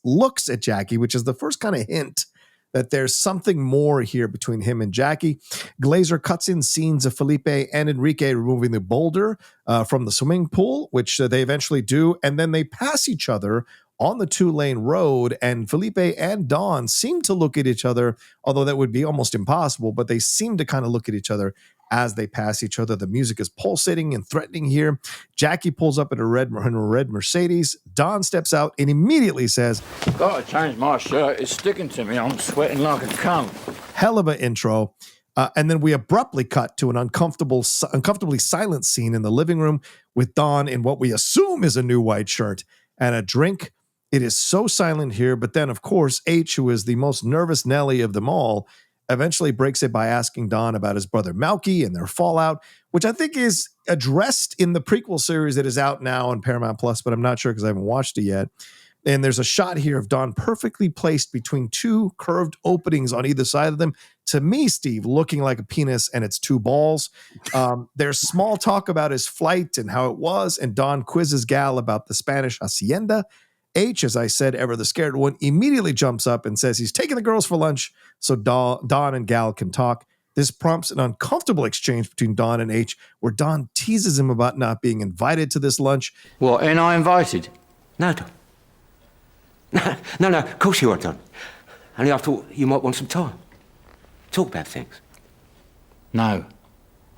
looks at Jackie, which is the first kind of hint that there's something more here between him and Jackie. Glazer cuts in scenes of Felipe and Enrique removing the boulder from the swimming pool, which they eventually do. And then they pass each other on the 2-lane road, and Felipe and Don seem to look at each other, although that would be almost impossible, but they seem to kind of look at each other as they pass each other. The music is pulsating and threatening here. Jackie pulls up in a red Mercedes. Don steps out and immediately says, "Gotta change my shirt. It's sticking to me. I'm sweating like a cunt." Hell of an intro. And then we abruptly cut to an uncomfortably silent scene in the living room with Don in what we assume is a new white shirt and a drink. It is so silent here. But then, of course, H, who is the most nervous Nelly of them all, eventually breaks it by asking Don about his brother Malky and their fallout, which I think is addressed in the prequel series that is out now on Paramount Plus, but I'm not sure because I haven't watched it yet. And there's a shot here of Don perfectly placed between two curved openings on either side of them. To me, Steve, looking like a penis and it's two balls. There's small talk about his flight and how it was, and Don quizzes Gal about the Spanish hacienda. H, as I said, ever the scared one, immediately jumps up and says he's taking the girls for lunch so Don and Gal can talk. This prompts an uncomfortable exchange between Don and H, where Don teases him about not being invited to this lunch. What, ain't I invited? No, Don. No, of course you are, Don. Only I thought you might want some time. Talk about things. No,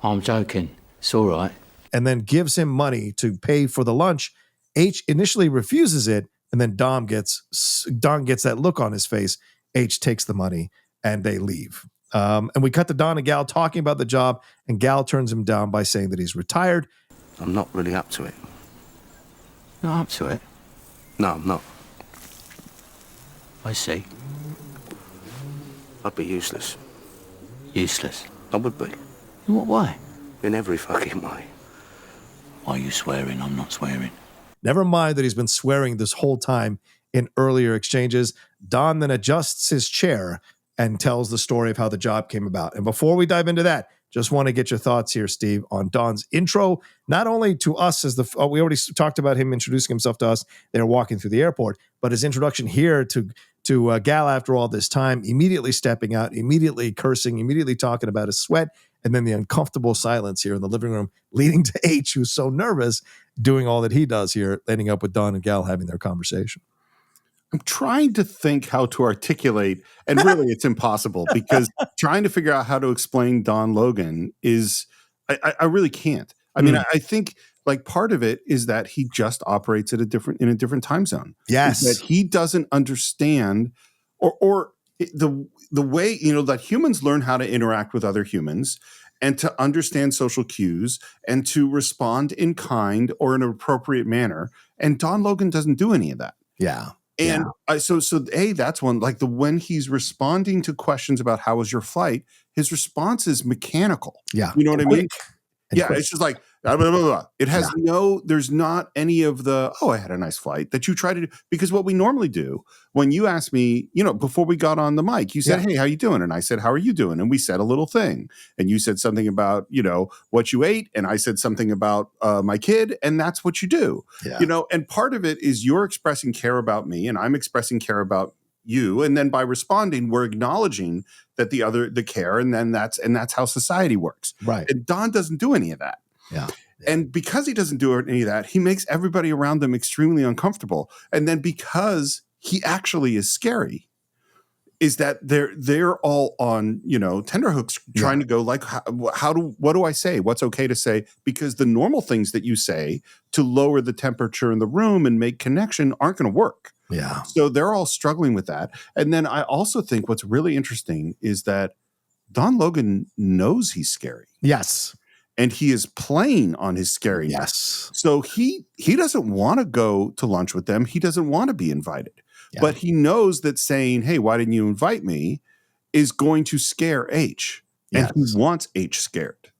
I'm joking. It's all right. And then gives him money to pay for the lunch. H initially refuses it, and then Don gets that look on his face. H takes the money, and they leave. And we cut to Don and Gal talking about the job, and Gal turns him down by saying that he's retired. I'm not really up to it. Not up to it? No, I'm not. I see. I'd be useless. Useless? I would be. In what way? In every fucking way. Why are you swearing? I'm not swearing. Never mind that he's been swearing this whole time in earlier exchanges. Don then adjusts his chair and tells the story of how the job came about. And before we dive into that, just want to get your thoughts here, Steve, on Don's intro, not only to us as we already talked about him introducing himself to us. They're walking through the airport, but his introduction here to Gal after all this time, immediately stepping out, immediately cursing, immediately talking about his sweat, and then the uncomfortable silence here in the living room, leading to H, who's so nervous, doing all that he does here, ending up with Don and Gal having their conversation. I'm trying to think how to articulate, and really it's impossible because trying to figure out how to explain Don Logan is, I really can't. I mean, I think like part of it is that he just operates in a different time zone. Yes. That he doesn't understand or the way, that humans learn how to interact with other humans and to understand social cues and to respond in kind or in an appropriate manner. And Don Logan doesn't do any of that. Yeah. And so that's one, like when he's responding to questions about how was your flight, his response is mechanical. Yeah. You know what I mean? Yeah. quick. It's just like, blah, blah, blah, blah. It has there's not any of the, I had a nice flight that you try to do. Because what we normally do when you asked me, before we got on the mic, you said, hey, how you doing? And I said, how are you doing? And we said a little thing. And you said something about, what you ate. And I said something about my kid. And that's what you do. Yeah. And part of it is you're expressing care about me and I'm expressing care about you. And then by responding, we're acknowledging that the care. And then that's how society works. Right. And Don doesn't do any of that. Yeah. And because he doesn't do any of that, he makes everybody around them extremely uncomfortable. And then because he actually is scary, is that they're all on, tenterhooks trying to go like, what do I say? What's okay to say? Because the normal things that you say to lower the temperature in the room and make connection aren't going to work. Yeah. So they're all struggling with that. And then I also think what's really interesting is that Don Logan knows he's scary. Yes. And he is playing on his scariness. Yes. So he doesn't want to go to lunch with them. He doesn't want to be invited. Yeah. But he knows that saying, hey, why didn't you invite me, is going to scare H. And he wants H scared.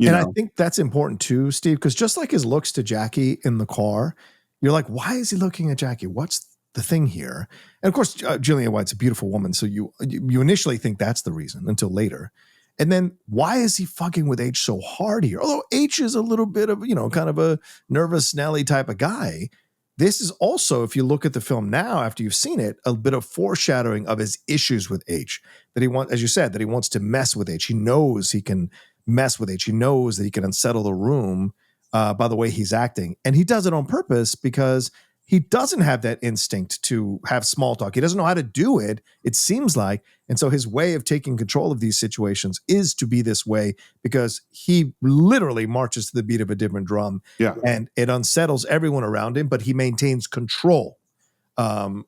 I think that's important too, Steve, because just like his looks to Jackie in the car, you're like, why is he looking at Jackie? What's the thing here? And of course, Julianne White's a beautiful woman. So you initially think that's the reason until later. And then why is he fucking with H so hard here? Although H is a little bit of, kind of a nervous Nelly type of guy. This is also, if you look at the film now, after you've seen it, a bit of foreshadowing of his issues with H. That he wants, as you said, that he wants to mess with H. He knows he can mess with H. He knows that he can unsettle the room by the way he's acting. And he does it on purpose because he doesn't have that instinct to have small talk. He doesn't know how to do it, it seems like. And so his way of taking control of these situations is to be this way, because he literally marches to the beat of a different drum. Yeah. And it unsettles everyone around him, but he maintains control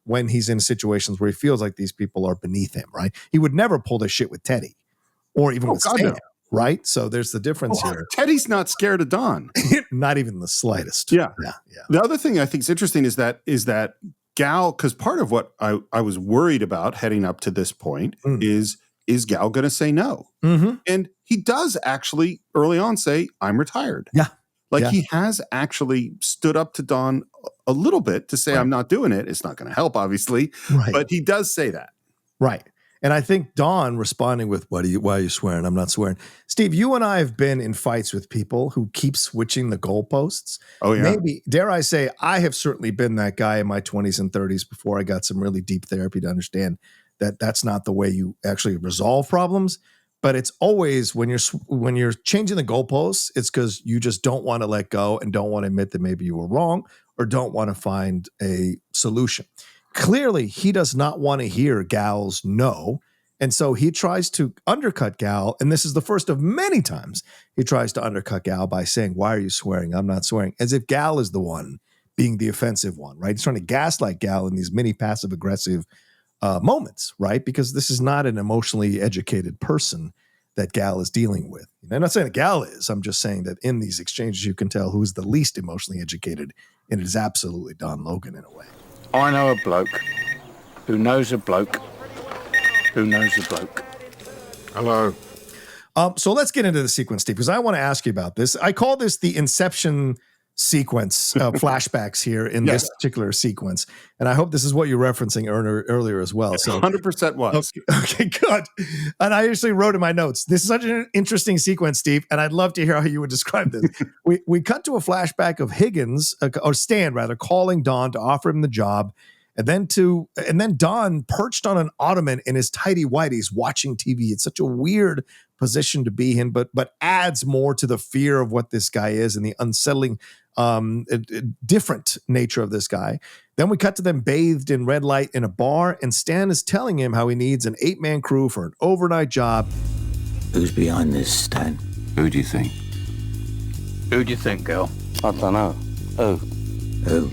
when he's in situations where he feels like these people are beneath him, right? He would never pull this shit with Teddy or even with God, Stan, no. right? So there's the difference here. Teddy's not scared of Don. Not even the slightest. Yeah. Yeah. The other thing I think is interesting is that Gal, because part of what I was worried about heading up to this point is Gal going to say no? Mm-hmm. And he does actually early on say, I'm retired. Yeah. Like Yeah. he has actually stood up to Don a little bit to say, I'm not doing it. It's not going to help, obviously. Right. But he does say that. Right. And I think Don responding with, why are you swearing? I'm not swearing. Steve, you and I have been in fights with people who keep switching the goalposts. Oh, yeah. Maybe, dare I say, I have certainly been that guy in my 20s and 30s before I got some really deep therapy to understand that that's not the way you actually resolve problems. But it's always when you're changing the goalposts, it's because you just don't want to let go and don't want to admit that maybe you were wrong or don't want to find a solution. Clearly, he does not want to hear Gal's no. And so he tries to undercut Gal. And this is the first of many times he tries to undercut Gal by saying, why are you swearing? I'm not swearing. As if Gal is the one being the offensive one, right? He's trying to gaslight Gal in these mini passive aggressive moments, right? Because this is not an emotionally educated person that Gal is dealing with. I'm not saying that Gal is. I'm just saying that in these exchanges, you can tell who is the least emotionally educated. And it is absolutely Don Logan in a way. I know a bloke who knows a bloke who knows a bloke. Hello. So let's get into the sequence, Steve, because I want to ask you about this. I call this the Inception sequence, flashbacks here in this particular sequence. And I hope this is what you're referencing earlier as well. So 100% was. Okay, good. And I actually wrote in my notes, this is such an interesting sequence, Steve, and I'd love to hear how you would describe this. we cut to a flashback of Higgins, or Stan rather, calling Don to offer him the job. And then Don perched on an ottoman in his tighty whities watching TV. It's such a weird position to be in, but adds more to the fear of what this guy is and the unsettling, different nature of this guy. Then we cut to them bathed in red light in a bar, and Stan is telling him how he needs an 8-man crew for an overnight job. Who's behind this, Stan? Who do you think? Who do you think, girl? I don't know. Who?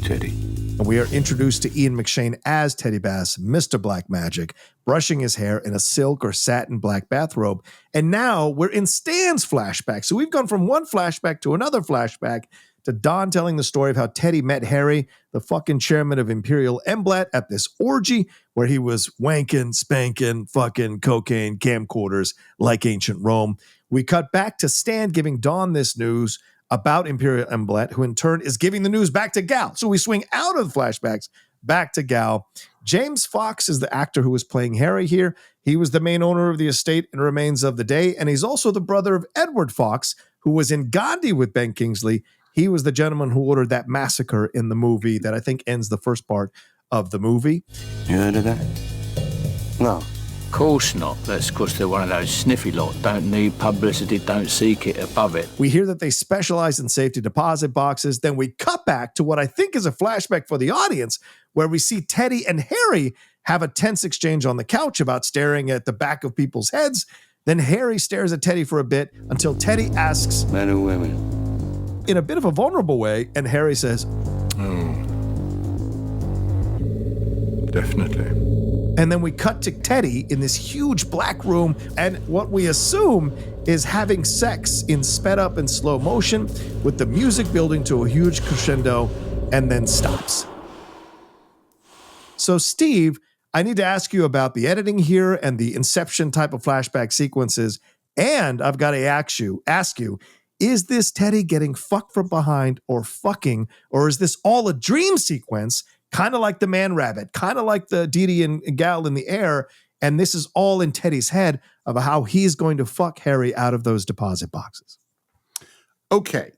Teddy. And we are introduced to Ian McShane as Teddy Bass, Mr. Black Magic, brushing his hair in a silk or satin black bathrobe. And now we're in Stan's flashback. So we've gone from one flashback to another flashback to Don telling the story of how Teddy met Harry, the fucking chairman of Imperial Emblat, at this orgy where he was wanking, spanking, fucking cocaine, camcorders like ancient Rome. We cut back to Stan giving Don this news about Imperial Emblat, who in turn is giving the news back to Gal. So we swing out of the flashbacks back to Gal. James Fox is the actor who was playing Harry here. He was the main owner of the estate and remains of the day, and he's also the brother of Edward Fox, who was in Gandhi with Ben Kingsley. He was the gentleman who ordered that massacre in the movie that I think ends the first part of the movie. You heard of that? No. Of course not. That's because they're one of those sniffy lot. Don't need publicity, don't seek it, above it. We hear that they specialize in safety deposit boxes. Then we cut back to what I think is a flashback for the audience, where we see Teddy and Harry have a tense exchange on the couch about staring at the back of people's heads. Then Harry stares at Teddy for a bit until Teddy asks, Men or women? in a bit of a vulnerable way, and Harry says, Definitely. and then we cut to Teddy in this huge black room, and what we assume is having sex in sped up and slow motion, with the music building to a huge crescendo and then stops. So, Steve, I need to ask you about the editing here and the Inception type of flashback sequences, and I've got to ask you, is this Teddy getting fucked from behind or fucking, or is this all a dream sequence? Kind of like the Man Rabbit, kind of like the DeeDee and Gal in the air. And this is all in Teddy's head of how he's going to fuck Harry out of those deposit boxes. Okay.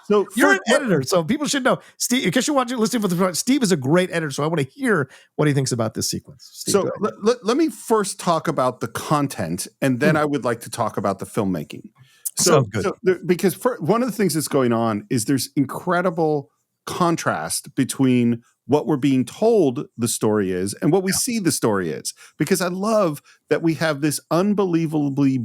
So you're an editor, so people should know. Steve, in case you're listening for the Steve is a great editor, so I want to hear what he thinks about this sequence. Steve, so let me first talk about the content, and then I would like to talk about the filmmaking. Because one of the things that's going on is there's incredible contrast between what we're being told the story is and what we see the story is. Because I love that we have this unbelievably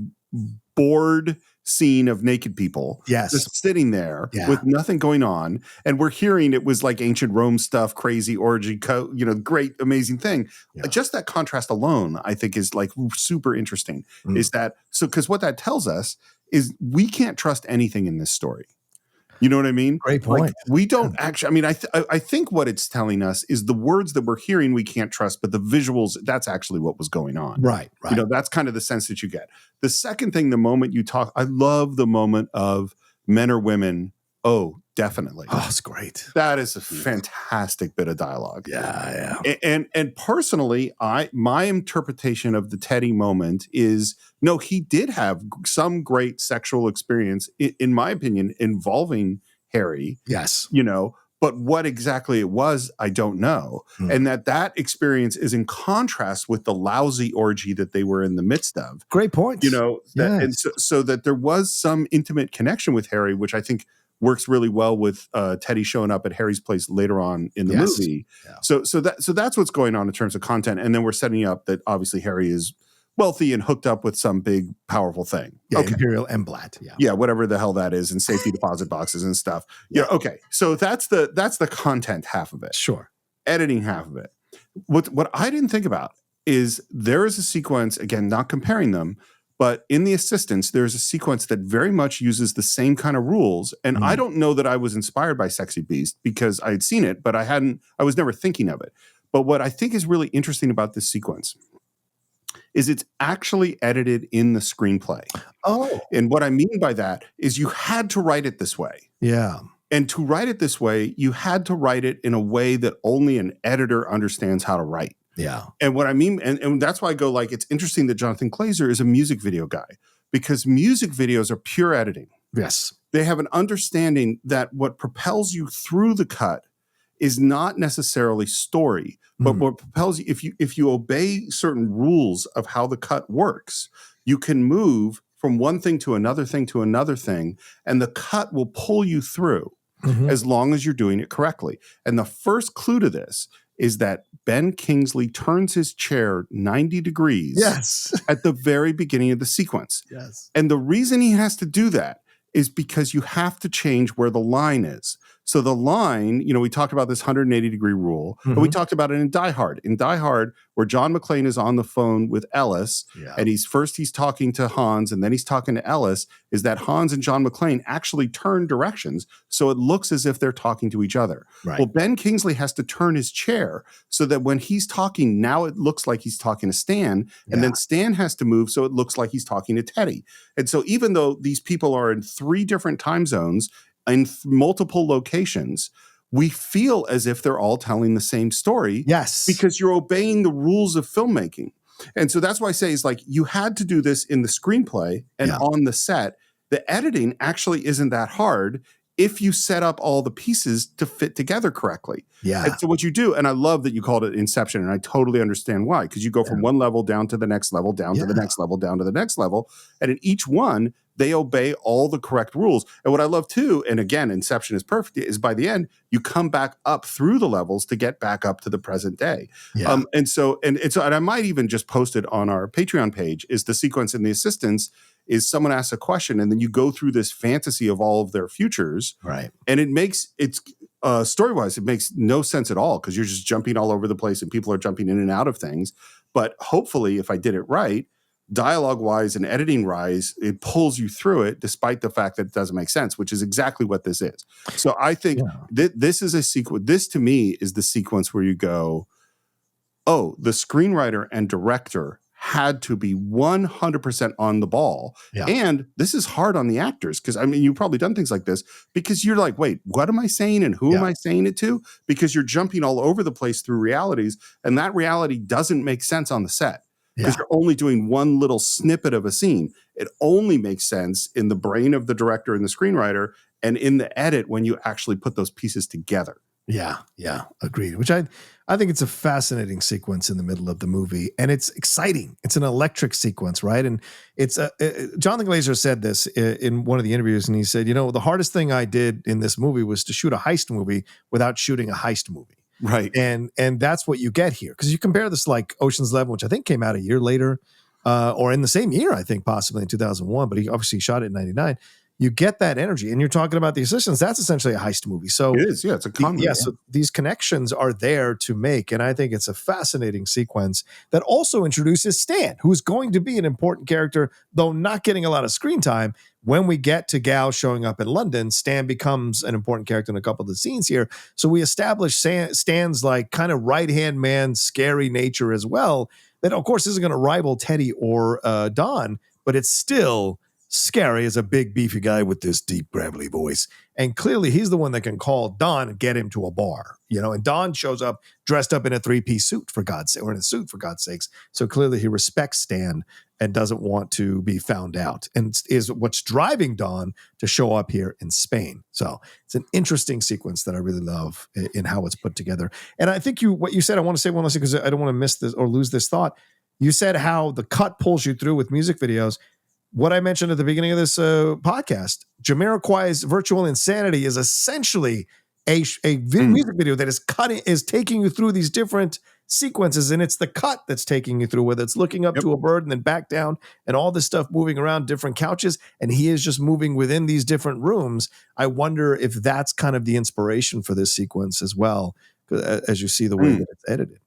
bored scene of naked people just sitting there with nothing going on, and we're hearing it was like ancient Rome stuff, crazy orgy, great, amazing thing. Just that contrast alone, I think, is like super interesting. Is that so? Because what that tells us is we can't trust anything in this story. You know what I mean? Great point. Like, we don't actually. I mean, I think what it's telling us is the words that we're hearing we can't trust, but the visuals, that's actually what was going on. Right. You know, that's kind of the sense that you get. The second thing, the moment you talk, I love the moment of men or women. Oh, definitely. Oh, it's great. That is a fantastic bit of dialogue. Yeah. And personally, my interpretation of the Teddy moment is, no, he did have some great sexual experience, in my opinion, involving Harry. Yes. You know, but what exactly it was, I don't know. And that experience is in contrast with the lousy orgy that they were in the midst of. Great point. You know, and so that there was some intimate connection with Harry, which I think works really well with Teddy showing up at Harry's place later on in the movie. Yeah. So that's what's going on in terms of content. And then we're setting up that obviously Harry is wealthy and hooked up with some big, powerful thing. Yeah, okay. Imperial Emblat. Yeah, whatever the hell that is, and safety deposit boxes and stuff. Yeah, okay. So that's the content half of it. Sure. Editing half of it. What I didn't think about is there is a sequence, again, not comparing them, but in The Assistants, there's a sequence that very much uses the same kind of rules. And I don't know that I was inspired by Sexy Beast because I had seen it, but I was never thinking of it. But what I think is really interesting about this sequence is it's actually edited in the screenplay. Oh. And what I mean by that is you had to write it this way. Yeah. And to write it this way, you had to write it in a way that only an editor understands how to write. Yeah. And what I mean, and that's why I go, like, it's interesting that Jonathan Glazer is a music video guy, because music videos are pure editing. Yes. They have an understanding that what propels you through the cut is not necessarily story, but what propels you, if you obey certain rules of how the cut works, you can move from one thing to another thing to another thing, and the cut will pull you through as long as you're doing it correctly. And the first clue to this is that Ben Kingsley turns his chair 90 degrees at the very beginning of the sequence. Yes. And the reason he has to do that is because you have to change where the line is. So the line, you know, we talked about this 180-degree rule, and we talked about it in Die Hard. In Die Hard, where John McClane is on the phone with Ellis, and he's talking to Hans, and then he's talking to Ellis, is that Hans and John McClane actually turn directions, so it looks as if they're talking to each other. Right. Well, Ben Kingsley has to turn his chair so that when he's talking, now it looks like he's talking to Stan, and then Stan has to move so it looks like he's talking to Teddy. And so even though these people are in 3 different time zones, in multiple locations, we feel as if they're all telling the same story. Yes. Because you're obeying the rules of filmmaking. And so that's why I say is like, you had to do this in the screenplay and on the set. The editing actually isn't that hard if you set up all the pieces to fit together correctly. Yeah. And so what you do, and I love that you called it Inception, and I totally understand why, because you go from one level down to the next level, down to the next level, down to the next level. And in each one, they obey all the correct rules. And what I love too, and again, Inception is perfect, is by the end, you come back up through the levels to get back up to the present day. Yeah. And I might even just post it on our Patreon page, is the sequence in The Assistants is someone asks a question and then you go through this fantasy of all of their futures. Right. And story-wise, it makes no sense at all because you're just jumping all over the place and people are jumping in and out of things. But hopefully, if I did it right, dialogue-wise and editing-wise, it pulls you through it despite the fact that it doesn't make sense, which is exactly what this is. So I think this is a sequence. This, to me, is the sequence where you go, oh, the screenwriter and director had to be 100% on the ball. Yeah. And this is hard on the actors because, I mean, you've probably done things like this because you're like, wait, what am I saying and who am I saying it to? Because you're jumping all over the place through realities, and that reality doesn't make sense on the set because you're only doing one little snippet of a scene. It only makes sense in the brain of the director and the screenwriter and in the edit when you actually put those pieces together. Yeah, agreed. Which I think it's a fascinating sequence in the middle of the movie, and it's exciting. It's an electric sequence, right? And it's Jonathan Glazer said this in one of the interviews, and he said, the hardest thing I did in this movie was to shoot a heist movie without shooting a heist movie. Right. And that's what you get here. Because you compare this like Ocean's 11, which I think came out a year later, or in the same year, I think possibly in 2001, but he obviously shot it in 99. You get that energy, and you're talking about the assistants. That's essentially a heist movie. So it is, yeah, it's a comedy. So these connections are there to make, and I think it's a fascinating sequence that also introduces Stan, who's going to be an important character, though not getting a lot of screen time. When we get to Gal showing up in London, Stan becomes an important character in a couple of the scenes here. So we establish Stan's like kind of right-hand man, scary nature as well. That of course isn't going to rival Teddy or Don, but it's still scary as a big beefy guy with this deep gravelly voice. And clearly he's the one that can call Don and get him to a bar, and Don shows up dressed up in a 3-piece suit for God's sake, or in a suit for God's sakes. So clearly he respects Stan and doesn't want to be found out, and is what's driving Don to show up here in Spain. So it's an interesting sequence that I really love in how it's put together. And I think what you said, I want to say one last thing because I don't want to miss this or lose this thought. You said how the cut pulls you through with music videos. What I mentioned at the beginning of this podcast, Jamiroquai's Virtual Insanity is essentially a music video that is taking you through these different sequences, and it's the cut that's taking you through, whether it's looking up to a bird and then back down and all this stuff moving around different couches, and he is just moving within these different rooms. I wonder if that's kind of the inspiration for this sequence as well, as you see the way that it's edited.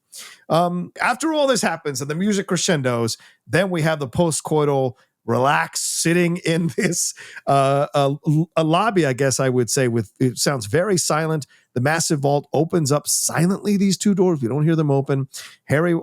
After all this happens and the music crescendos, then we have the post-coital relax, sitting in this a lobby, I guess I would say. It sounds very silent. The massive vault opens up silently. These two doors, we don't hear them open. Teddy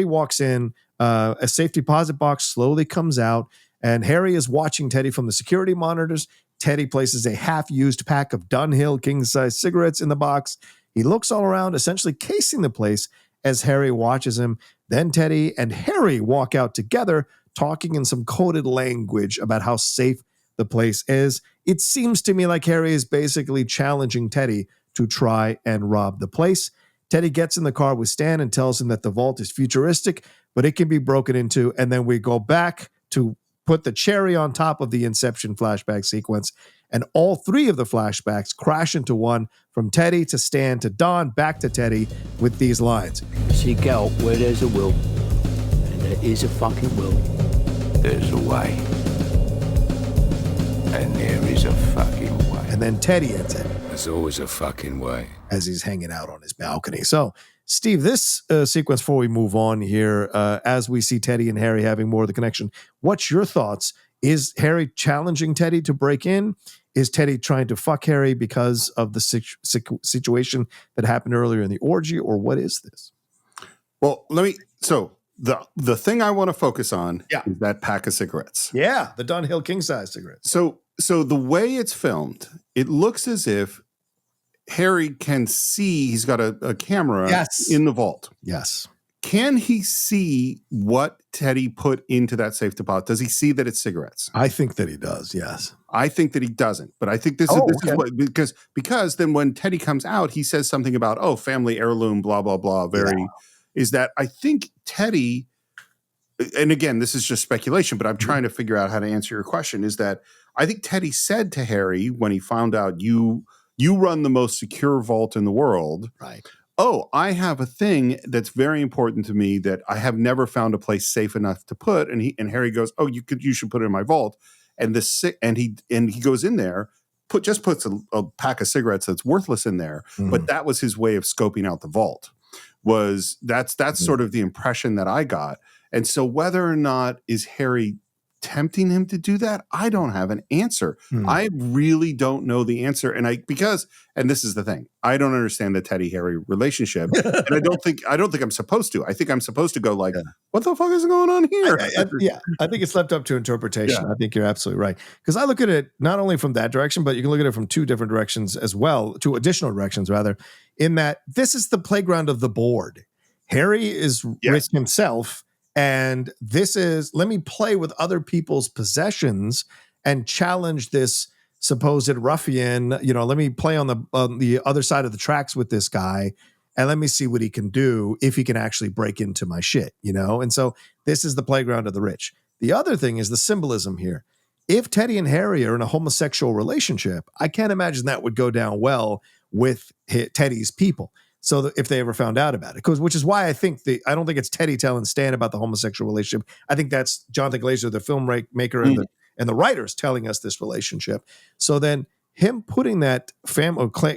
walks in. A safe deposit box slowly comes out, and Harry is watching Teddy from the security monitors. Teddy places a half-used pack of Dunhill king-size cigarettes in the box. He looks all around, essentially casing the place as Harry watches him. Then Teddy and Harry walk out together, talking in some coded language about how safe the place is. It seems to me like Harry is basically challenging Teddy to try and rob the place. Teddy gets in the car with Stan and tells him that the vault is futuristic, but it can be broken into. And then we go back to put the cherry on top of the Inception flashback sequence. And all three of the flashbacks crash into one, from Teddy to Stan to Don, back to Teddy, with these lines. See, Gal, where there's a will, and there is a fucking will, there's a way. And there is a fucking way. And then Teddy ends it. There's always a fucking way. As he's hanging out on his balcony. So, Steve, this sequence, before we move on here, as we see Teddy and Harry having more of the connection, what's your thoughts? Is Harry challenging Teddy to break in? Is Teddy trying to fuck Harry because of the situation that happened earlier in the orgy? Or what is this? Well, the thing I want to focus on is that pack of cigarettes. Yeah, the Dunhill king-size cigarettes. So the way it's filmed, it looks as if Harry can see, he's got a camera in the vault. Yes. Can he see what Teddy put into that safe deposit? Does he see that it's cigarettes? I think that he does, yes. I think that he doesn't, but I think this is what, because then when Teddy comes out, he says something about, family heirloom, blah, blah, blah. Is that I think Teddy, and again, this is just speculation, but I'm trying to figure out how to answer your question, is that I think Teddy said to Harry when he found out you run the most secure vault in the world. Right. Oh, I have a thing that's very important to me that I have never found a place safe enough to put. And Harry goes, oh, you should put it in my vault. And he goes in there, puts a pack of cigarettes that's worthless in there. Mm-hmm. But that was his way of scoping out the vault. That's sort of the impression that I got. And so whether or not is Harry tempting him to do that, I don't have an answer. I really don't know the answer. And this is the thing, I don't understand the Teddy Harry relationship. And I don't think I'm supposed to. I think I'm supposed to go like, what the fuck is going on here? I think it's left up to interpretation. I think you're absolutely right. Because I look at it not only from that direction, but you can look at it from two different directions as well, two additional directions rather, in that this is the playground of the board. Harry is rich himself. And this is, let me play with other people's possessions and challenge this supposed ruffian, you know, let me play on the other side of the tracks with this guy and let me see what he can do if he can actually break into my shit, you know? And so this is the playground of the rich. The other thing is the symbolism here. If Teddy and Harry are in a homosexual relationship, I can't imagine that would go down well with Teddy's people. So if they ever found out about it, which is why I think I don't think it's Teddy telling Stan about the homosexual relationship. I think that's Jonathan Glazer, the filmmaker and the writers telling us this relationship. So then him putting that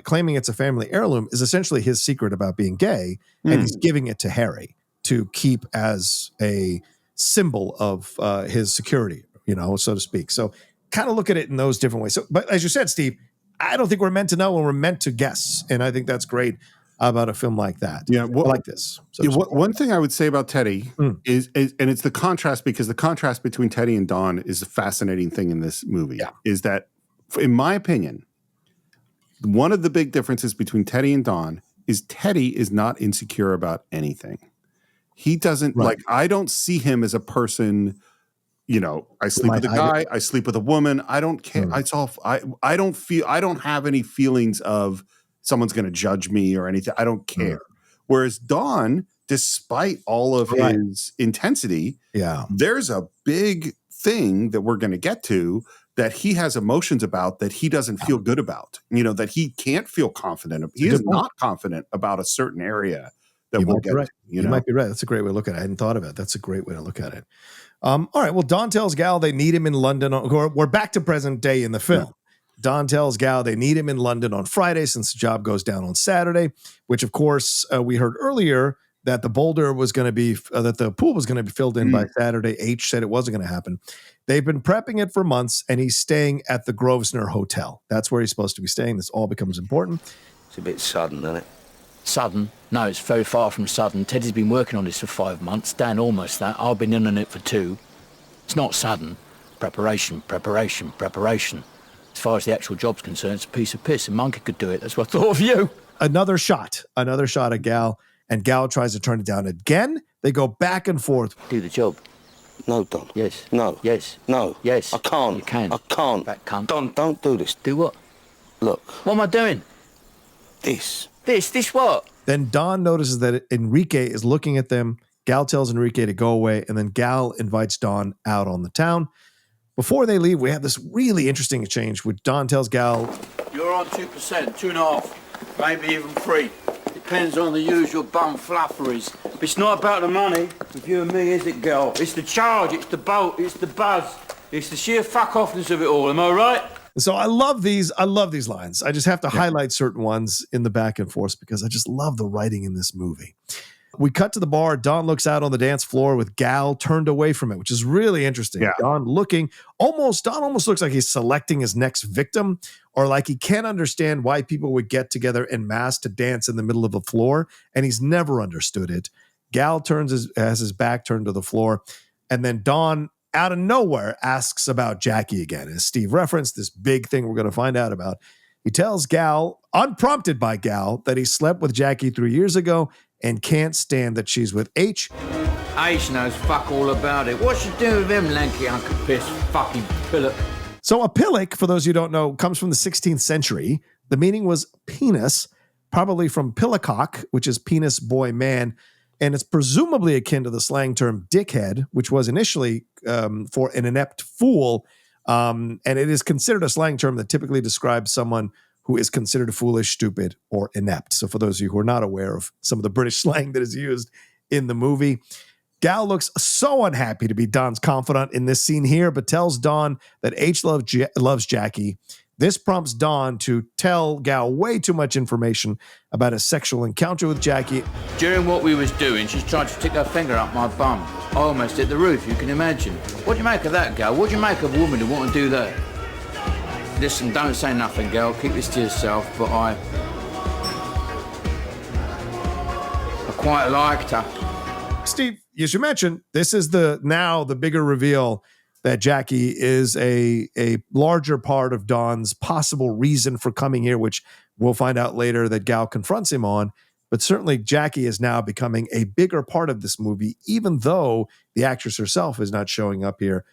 claiming it's a family heirloom is essentially his secret about being gay, and he's giving it to Harry to keep as a symbol of his security, you know, so to speak. So kind of look at it in those different ways. So, but as you said, Steve, I don't think we're meant to know and we're meant to guess. And I think that's great about a film like that. Yeah, like this. So one thing I would say about Teddy is, and it's the contrast, because the contrast between Teddy and Don is a fascinating thing in this movie. Yeah. Is that, in my opinion, one of the big differences between Teddy and Don is Teddy is not insecure about anything. He doesn't like. I don't see him as a person. You know, I sleep with a guy. I sleep with a woman. I don't care. It's all. I don't feel. I don't have any feelings of someone's going to judge me or anything. I don't care. Whereas Don, despite all of his intensity, there's a big thing that we're going to get to that he has emotions about that he doesn't feel good about. You know, that he can't feel confident. He is not confident about a certain area that we'll get to. You might be right. That's a great way to look at it. I hadn't thought of it. That's a great way to look at it. All right. Well, Don tells Gal they need him in London. We're back to present day in the film. Yeah. Don tells Gal they need him in London on Friday since the job goes down on Saturday, which, of course, we heard earlier that the boulder was going to be, that the pool was going to be filled in by Saturday. H said it wasn't going to happen. They've been prepping it for months, and he's staying at the Grosvenor Hotel. That's where he's supposed to be staying. This all becomes important. It's a bit sudden, isn't it? Sudden? No, it's very far from sudden. Teddy's been working on this for 5 months. Dan almost that. I've been in on it for 2. It's not sudden. Preparation. As far as the actual job's concerned, it's a piece of piss. A monkey could do it. That's what I thought of you. Another shot of Gal, and Gal tries to turn it down again. They go back and forth. Do the job. No, Don. Yes. No. Yes. No. Yes. I can't. You can. I can't. That cunt. Don, don't do this. Do what? Look. What am I doing? This. This what? Then Don notices that Enrique is looking at them. Gal tells Enrique to go away, and then Gal invites Don out on the town. Before they leave, we have this really interesting exchange which Don tells Gal, "You're on 2%, 2.5, maybe even 3. Depends on the usual bum flufferys. But it's not about the money with you and me, is it, Gal? It's the charge, it's the boat, it's the buzz, it's the sheer fuck-offness of it all. Am I right?" So I love these lines. I just have to highlight certain ones in the back and forth because I just love the writing in this movie. We cut to the bar. Don looks out on the dance floor with Gal turned away from it, which is really interesting. Yeah. Don almost looks like he's selecting his next victim, or like he can't understand why people would get together en masse to dance in the middle of the floor, and he's never understood it. Gal has his back turned to the floor, and then Don, out of nowhere, asks about Jackie again. As Steve referenced, this big thing we're going to find out about. He tells Gal, unprompted by Gal, that he slept with Jackie 3 years ago and can't stand that she's with H. H knows fuck all about it. What's she doing with him, lanky Uncle Piss fucking pillock? So a pillock, for those who don't know, comes from the 16th century. The meaning was penis, probably from pillicock, which is penis, boy, man. And it's presumably akin to the slang term dickhead, which was initially for an inept fool. And it is considered a slang term that typically describes someone who is considered foolish, stupid, or inept. So for those of you who are not aware of some of the British slang that is used in the movie, Gal looks so unhappy to be Don's confidant in this scene here, but tells Don that H loves Jackie. This prompts Don to tell Gal way too much information about a sexual encounter with Jackie. During what we was doing, she's tried to stick her finger up my bum. I almost hit the roof, you can imagine. What do you make of that, Gal? What do you make of a woman who want to do that? Listen, don't say nothing, Gal. Keep this to yourself, but I quite liked her. Steve, as you mentioned, this is the bigger reveal that Jackie is a larger part of Don's possible reason for coming here, which we'll find out later that Gal confronts him on. But certainly Jackie is now becoming a bigger part of this movie, even though the actress herself is not showing up here.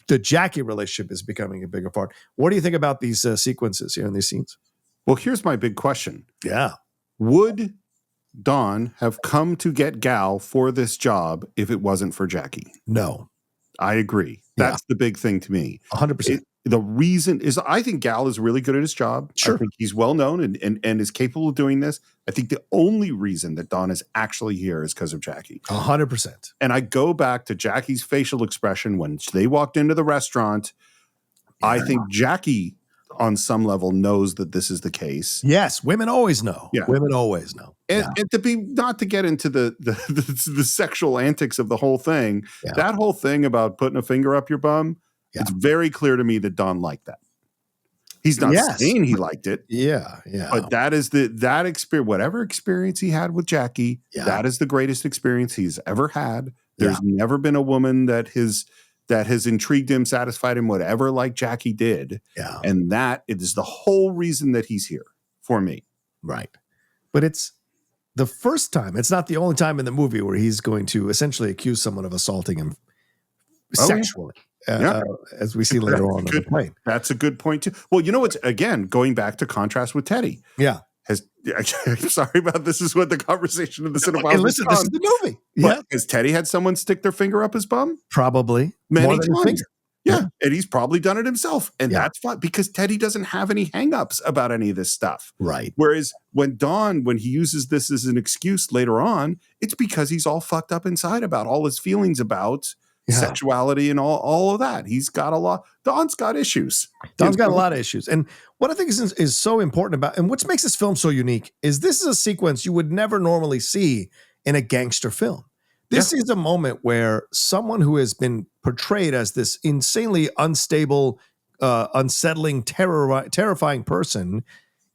the Jackie relationship is becoming a bigger part. What do you think about these sequences here in these scenes? Well, here's my big question. Yeah. Would Don have come to get Gal for this job if it wasn't for Jackie? No. I agree. That's the big thing to me. 100%. The reason is I think Gal is really good at his job. Sure. I think he's well known and is capable of doing this. I think the only reason that Don is actually here is because of Jackie. 100%. And I go back to Jackie's facial expression when they walked into the restaurant. Yeah. I think Jackie, on some level, knows that this is the case. Yes, women always know. Yeah. Women always know. And to be not to get into the sexual antics of the whole thing, that whole thing about putting a finger up your bum, it's very clear to me that Don liked that. He's not saying he liked it. Yeah. But that is that experience, whatever experience he had with Jackie, that is the greatest experience he's ever had. There's never been a woman that has intrigued him, satisfied him, whatever, like Jackie did. Yeah. And that is the whole reason that he's here for me. Right. But it's the first time, it's not the only time in the movie where he's going to essentially accuse someone of assaulting him sexually. As we see later on the plane. That's a good point too. Well, you know what's, again, going back to contrast with Teddy. Yeah. I'm sorry about this is what the conversation of the Cine-Files Hey, listen, this is the movie. But has Teddy had someone stick their finger up his bum? Probably. Many times. Yeah. And he's probably done it himself. And that's fine because Teddy doesn't have any hangups about any of this stuff. Right. Whereas when he uses this as an excuse later on, it's because he's all fucked up inside about all his feelings about sexuality and all of that. He's got a lot. Don's got issues. Don's got a lot of issues. And what I think is so important about, and what makes this film so unique, is this is a sequence you would never normally see in a gangster film. This is a moment where someone who has been portrayed as this insanely unstable, unsettling, terrifying person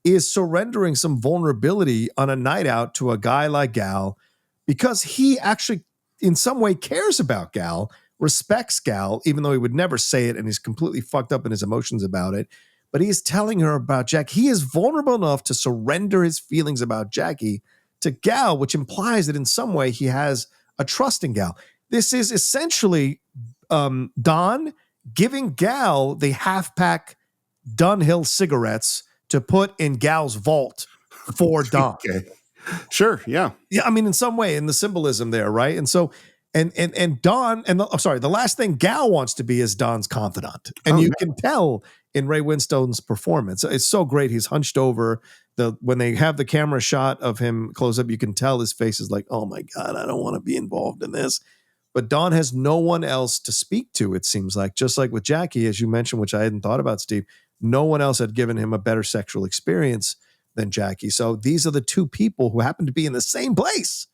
is surrendering some vulnerability on a night out to a guy like Gal because he actually in some way cares about Gal, respects Gal, even though he would never say it and he's completely fucked up in his emotions about it. But he is telling her about Jack. He is vulnerable enough to surrender his feelings about Jackie to Gal, which implies that in some way he has a trust in Gal. This is essentially Don giving Gal the half-pack Dunhill cigarettes to put in Gal's vault for Don. Okay. Sure, yeah. Yeah, I mean, in some way, in the symbolism there, right? And so, and Don, the last thing Gal wants to be is Don's confidant. And you can tell in Ray Winstone's performance. It's so great. He's hunched over. When they have the camera shot of him close up, you can tell his face is like, oh my God, I don't want to be involved in this. But Don has no one else to speak to, it seems like. Just like with Jackie, as you mentioned, which I hadn't thought about, Steve, no one else had given him a better sexual experience than Jackie. So these are the two people who happen to be in the same place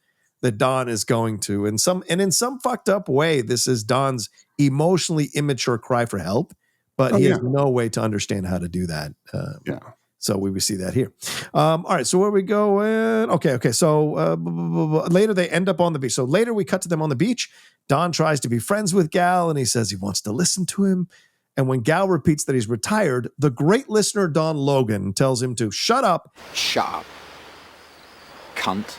that Don is going to. In some fucked up way, this is Don's emotionally immature cry for help, but he has no way to understand how to do that. So we see that here. All right, so where we go? Okay. So later they end up on the beach. So later we cut to them on the beach. Don tries to be friends with Gal, and he says he wants to listen to him. And when Gal repeats that he's retired, the great listener Don Logan tells him to shut up. Shut up, cunt.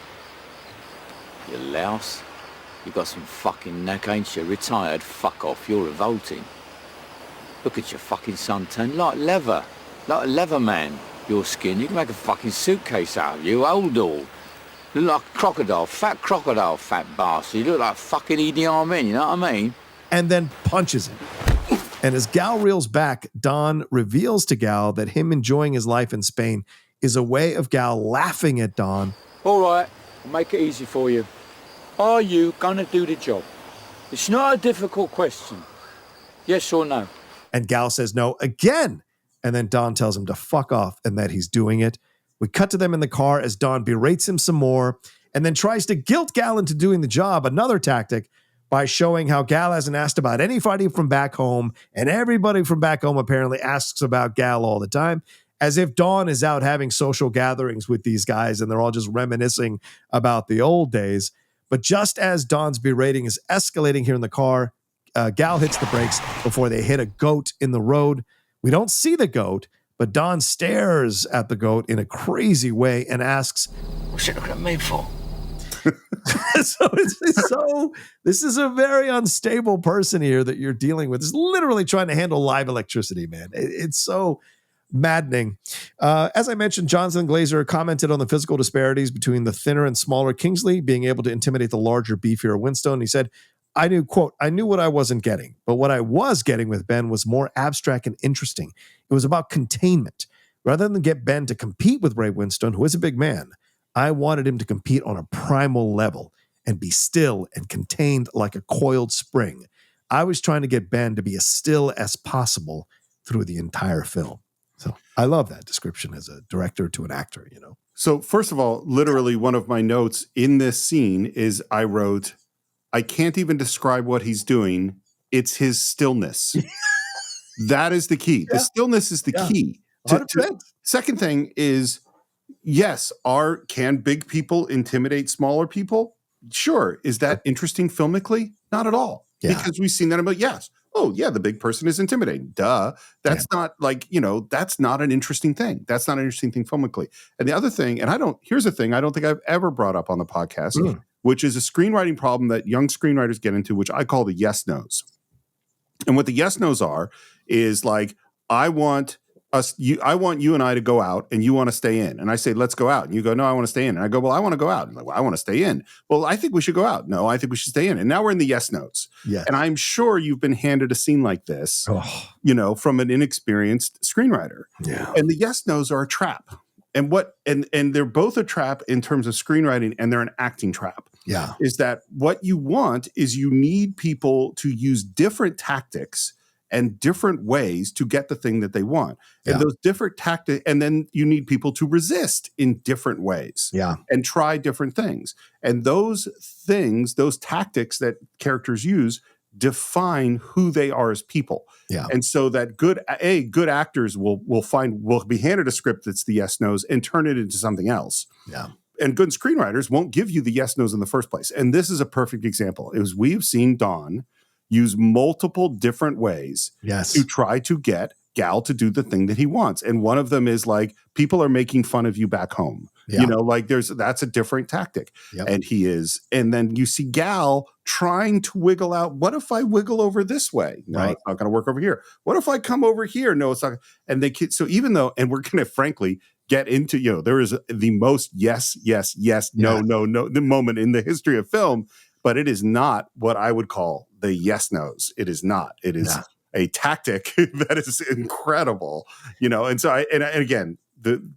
You louse. You got some fucking neck, ain't you? Retired, fuck off, you're revolting. Look at your fucking suntan, like leather a leather man. Your skin, you can make a fucking suitcase out of you, old all. You look like a crocodile, fat bastard. You look like fucking Idi Amin, you know what I mean? And then punches him. And as Gal reels back, Don reveals to Gal that him enjoying his life in Spain is a way of Gal laughing at Don. All right, I'll make it easy for you. Are you gonna do the job? It's not a difficult question. Yes or no? And Gal says no again. And then Don tells him to fuck off and that he's doing it. We cut to them in the car as Don berates him some more and then tries to guilt Gal into doing the job, another tactic, by showing how Gal hasn't asked about anybody from back home, and everybody from back home apparently asks about Gal all the time, as if Don is out having social gatherings with these guys and they're all just reminiscing about the old days. But just as Don's berating is escalating here in the car, Gal hits the brakes before they hit a goat in the road. We don't see the goat, but Don stares at the goat in a crazy way and asks, "What's you looking at me for?" So this is a very unstable person here that you're dealing with. Is literally trying to handle live electricity, man. It's so maddening. As I mentioned, Jonathan Glazer commented on the physical disparities between the thinner and smaller Kingsley being able to intimidate the larger, beefier Winstone. He said, I knew what I wasn't getting, but what I was getting with Ben was more abstract and interesting. It was about containment. Rather than get Ben to compete with Ray Winstone, who is a big man, I wanted him to compete on a primal level and be still and contained like a coiled spring. I was trying to get Ben to be as still as possible through the entire film. So I love that description as a director to an actor, you know. So first of all, literally one of my notes in this scene is I wrote, I can't even describe what he's doing. It's his stillness. That is the key. The stillness is the key. Second thing is, yes, can big people intimidate smaller people? Sure. Is that interesting filmically? Not at all. Yeah. Because we've seen that about, yes. Oh, yeah, the big person is intimidating. Duh. That's not like, that's not an interesting thing. That's not an interesting thing filmically. And the other thing, here's a thing I don't think I've ever brought up on the podcast, which is a screenwriting problem that young screenwriters get into, which I call the yes-nos. And what the yes-nos are is like, I want you and I to go out and you want to stay in. And I say, let's go out. And you go, no, I want to stay in. And I go, well, I want to go out. And I'm like, well, I want to stay in. Well, I think we should go out. No, I think we should stay in. And now we're in the yes nos. Yes. And I'm sure you've been handed a scene like this, from an inexperienced screenwriter. Yeah. And the yes nos are a trap. And they're both a trap in terms of screenwriting, and they're an acting trap. Yeah. Is that what you want is you need people to use different tactics and different ways to get the thing that they want. And those different tactics, and then you need people to resist in different ways and try different things. And those things, those tactics that characters use define who they are as people. Yeah. And so that good actors will be handed a script that's the yes, no's and turn it into something else. Yeah. And good screenwriters won't give you the yes, no's in the first place. And this is a perfect example. We've seen Don use multiple different ways to try to get Gal to do the thing that he wants. And one of them is like, people are making fun of you back home. Yeah. That's a different tactic. Yep. And then you see Gal trying to wiggle out, what if I wiggle over this way? No, it's not going to work over here. What if I come over here? No, it's not. And so even though, and we're going to frankly get into, there is the most yes, no, the moment in the history of film, but it is not what I would call the yes nos. It is not. It is a tactic that is incredible, And so again,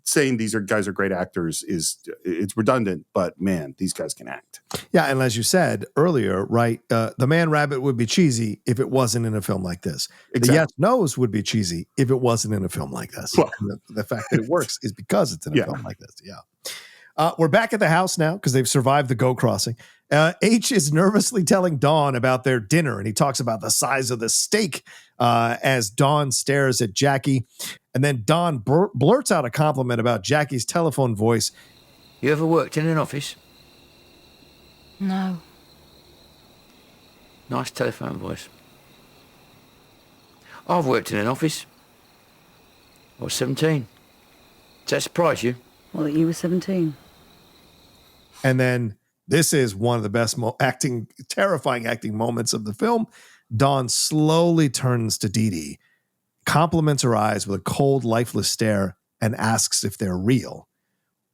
saying these guys are great actors it's redundant, but man, these guys can act. Yeah, and as you said earlier, right? The Man Rabbit would be cheesy if it wasn't in a film like this. Exactly. The yes nos would be cheesy if it wasn't in a film like this. Well, the fact that it works is because it's in a film like this. Yeah. We're back at the house now because they've survived the go crossing. H is nervously telling Dawn about their dinner, and he talks about the size of the steak as Dawn stares at Jackie. And then Dawn blurts out a compliment about Jackie's telephone voice. You ever worked in an office? No. Nice telephone voice. I've worked in an office. I was 17. Does that surprise you? Well, you were 17. And then this is one of the best terrifying acting moments of the film. Dawn slowly turns to DeeDee, compliments her eyes with a cold, lifeless stare, and asks if they're real,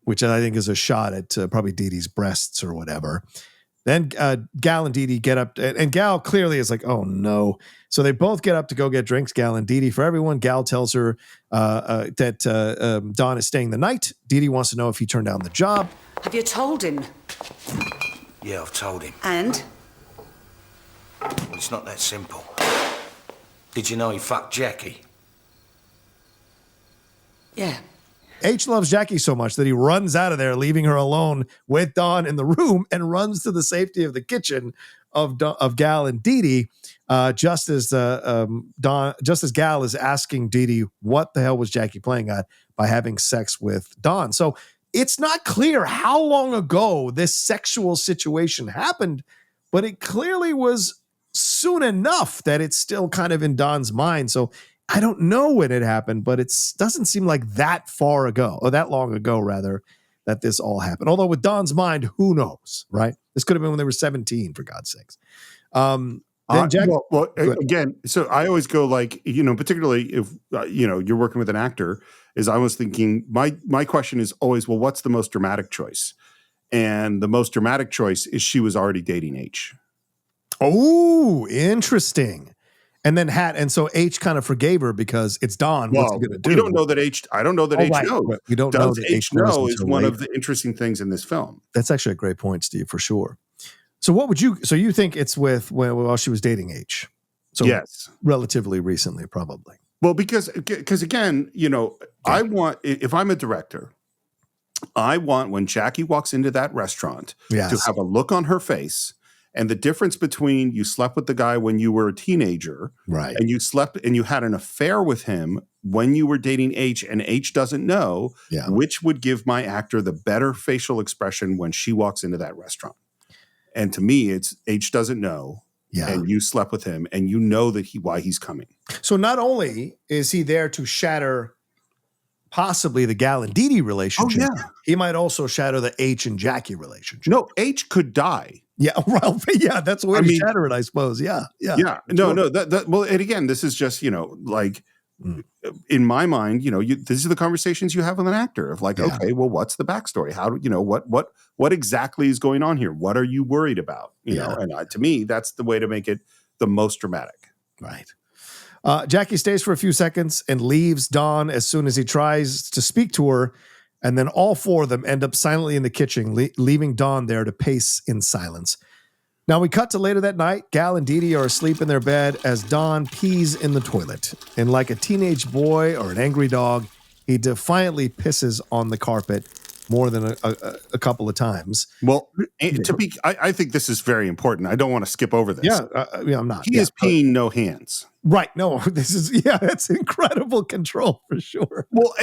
which I think is a shot at probably DeeDee's breasts or whatever. Then Gal and DeeDee get up, and Gal clearly is like, oh no. So they both get up to go get drinks, Gal and DeeDee. For everyone, Gal tells her that Don is staying the night. DeeDee wants to know if he turned down the job. Have you told him? Yeah, I've told him. And? Well, it's not that simple. Did you know he fucked Jackie? Yeah. H loves Jackie so much that he runs out of there, leaving her alone with Dawn in the room, and runs to the safety of the kitchen of Gal and DeeDee, just as Gal is asking DeeDee what the hell was Jackie playing at by having sex with Dawn. So it's not clear how long ago this sexual situation happened, but it clearly was soon enough that it's still kind of in Dawn's mind. So I don't know when it happened, but it doesn't seem like that far ago, or that long ago, rather, that this all happened. Although with Don's mind, who knows, right? This could have been when they were 17, for God's sakes. Then Jack, again, so I always go like, particularly if, you're working with an actor, is I was thinking, my question is always, well, what's the most dramatic choice? And the most dramatic choice is she was already dating H. Oh, interesting. And so H kind of forgave her because it's Don. What's he going to do? We don't know that H. I don't know that H knows. We don't know that H know is one of the interesting things in this film. That's actually a great point, Steve, for sure. So you think it's while she was dating H? So yes, relatively recently, probably. Well, because again, I want, if I'm a director, I want when Jackie walks into that restaurant to have a look on her face. And the difference between you slept with the guy when you were a teenager, right, and you had an affair with him when you were dating H, and H doesn't know, which would give my actor the better facial expression when she walks into that restaurant. And to me, it's H doesn't know, and you slept with him, and you know that why he's coming. So not only is he there to shatter possibly the Gal and DeeDee relationship, he might also shatter the H and Jackie relationship. No, H could die. Yeah, well, yeah, that's the way to shatter it, I suppose. Yeah. No. Well, and again, this is just, like in my mind, these are the conversations you have with an actor of like, okay, well, what's the backstory? How do what exactly is going on here? What are you worried about? And to me, that's the way to make it the most dramatic. Right. Jackie stays for a few seconds and leaves Don as soon as he tries to speak to her. And then all four of them end up silently in the kitchen, leaving Don there to pace in silence. Now we cut to later that night. Gal and DeeDee are asleep in their bed as Don pees in the toilet. And like a teenage boy or an angry dog, he defiantly pisses on the carpet more than a couple of times. Well, I think this is very important. I don't want to skip over this. I'm not. He is peeing no hands. Right. No, it's incredible control for sure. Well,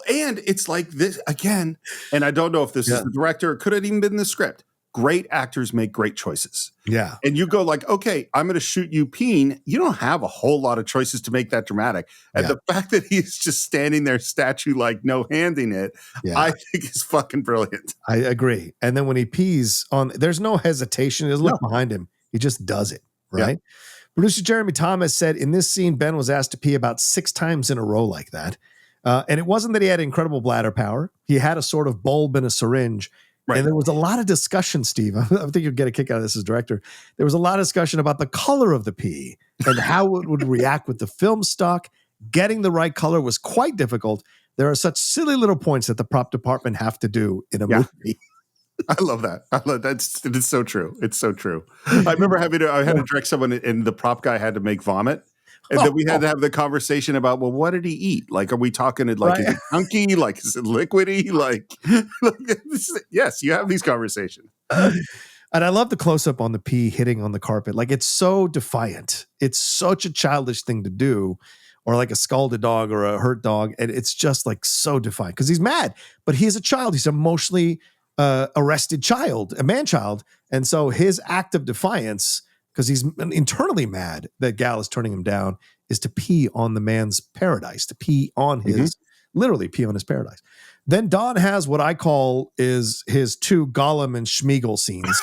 and it's like this again, and I don't know if this is the director, it could have even been the script. Great actors make great choices. Yeah. And you go like, okay, I'm going to shoot you peeing. You don't have a whole lot of choices to make that dramatic. And the fact that he's just standing there statue like no handing it, I think is fucking brilliant. I agree. And then when he pees there's no hesitation. He doesn't look behind him. He just does it. Right. Yeah. Producer Jeremy Thomas said in this scene, Ben was asked to pee about 6 times in a row like that. And it wasn't that he had incredible bladder power. He had a sort of bulb in a syringe. Right. And there was a lot of discussion, Steve. I think you'll get a kick out of this as director. There was a lot of discussion about the color of the pee and how it would react with the film stock. Getting the right color was quite difficult. There are such silly little points that the prop department have to do in a movie. I love that. It's so true. It's so true. I remember I had to direct someone and the prop guy had to make vomit. And then we had to have the conversation about, well, what did he eat? Like, are we talking is it chunky? Like, is it liquidy? Yes, you have these conversations. And I love the close-up on the pee hitting on the carpet. Like, it's so defiant. It's such a childish thing to do, or like a scalded dog or a hurt dog. And it's just like so defiant because he's mad, but he's a child. He's emotionally arrested child, a man-child. And so his act of defiance, because he's internally mad that Gal is turning him down, is to pee on the man's paradise, to pee on his, literally pee on his paradise. Then Don has what I call is his 2 Gollum and Schmeagol scenes.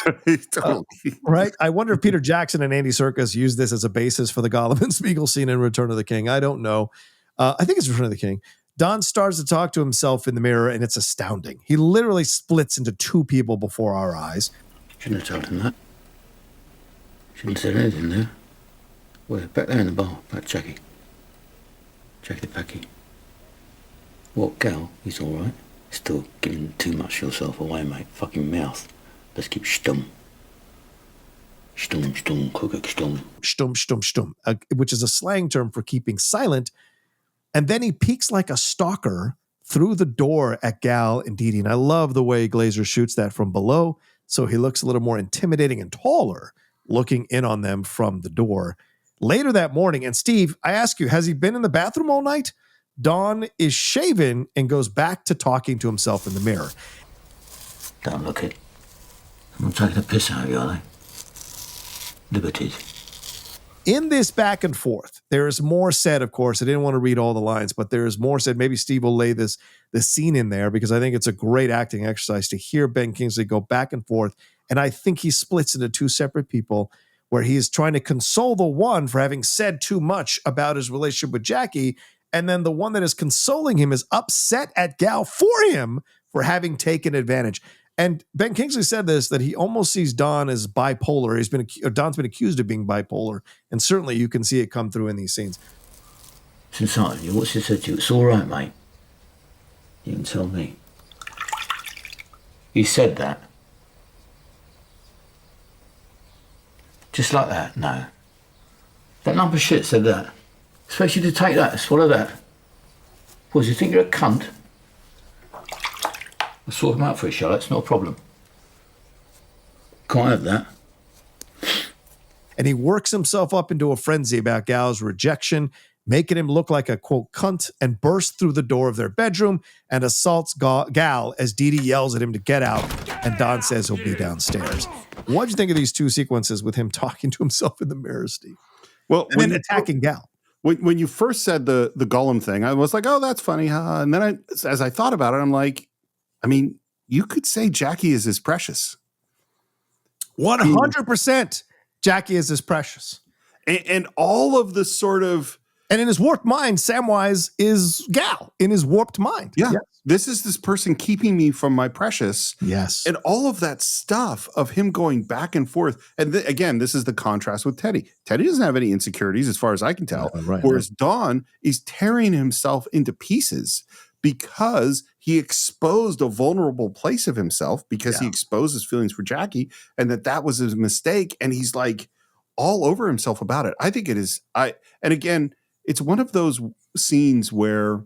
Totally. Right? I wonder if Peter Jackson and Andy Serkis used this as a basis for the Gollum and Schmeagol scene in Return of the King. I don't know. I think it's Return of the King. Don starts to talk to himself in the mirror, and it's astounding. He literally splits into 2 people before our eyes. Shouldn't have told him that. Shouldn't have said anything there. Where? Back there in the bar. Back Jackie. Jackie the Packy. What, Gal? He's all right. Still giving too much of yourself away, mate. Fucking mouth. Let's keep stum. Stum, stum, cook, stum. Stum, stum, stum, which is a slang term for keeping silent. And then he peeks like a stalker through the door at Gal and DeeDee. And I love the way Glazer shoots that from below. So he looks a little more intimidating and taller, looking in on them from the door. Later that morning, and Steve, I ask you, has he been in the bathroom all night? Don is shaven and goes back to talking to himself in the mirror. Don't look it. Someone taking a piss out of you, are they? Liberties. In this back and forth, there is more said, of course. I didn't want to read all the lines, but there is more said. Maybe Steve will lay this scene in there because I think it's a great acting exercise to hear Ben Kingsley go back and forth. And I think he splits into two separate people where he is trying to console the one for having said too much about his relationship with Jackie. And then the one that is consoling him is upset at Gal for him for having taken advantage. And Ben Kingsley said this, that he almost sees Don as bipolar. Don's been accused of being bipolar. And certainly you can see it come through in these scenes. It's inside of you. What's it said to you? It's all right, mate. You can tell me. He said that. Just like that? No. That lump of shit said that. Expect you to take that, swallow that. What, do you think you're a cunt? I'll sort him out for you, Charlotte. It's not a problem. Can't have that. And he works himself up into a frenzy about Gal's rejection, making him look like a, quote, cunt, and bursts through the door of their bedroom and assaults Gal as DeeDee yells at him to get out, and Don says he'll be downstairs. What do you think of these two sequences with him talking to himself in the mirror, Steve? Well, and then attacking Gal. When you first said the Gollum thing, I was like, oh, that's funny. Huh? And then as I thought about it, I'm like, I mean, you could say Jackie is his precious. 100% Jackie is his precious. And all of the sort of... And in his warped mind, Samwise is Gal in his warped mind. Yeah. Yes. This is this person keeping me from my precious. Yes. And all of that stuff of him going back and forth. And again, this is the contrast with Teddy. Teddy doesn't have any insecurities as far as I can tell. Whereas Don is tearing himself into pieces because he exposed a vulnerable place of himself because he exposed his feelings for Jackie and that was his mistake. And he's like all over himself about it. I think it is. And again, it's one of those scenes where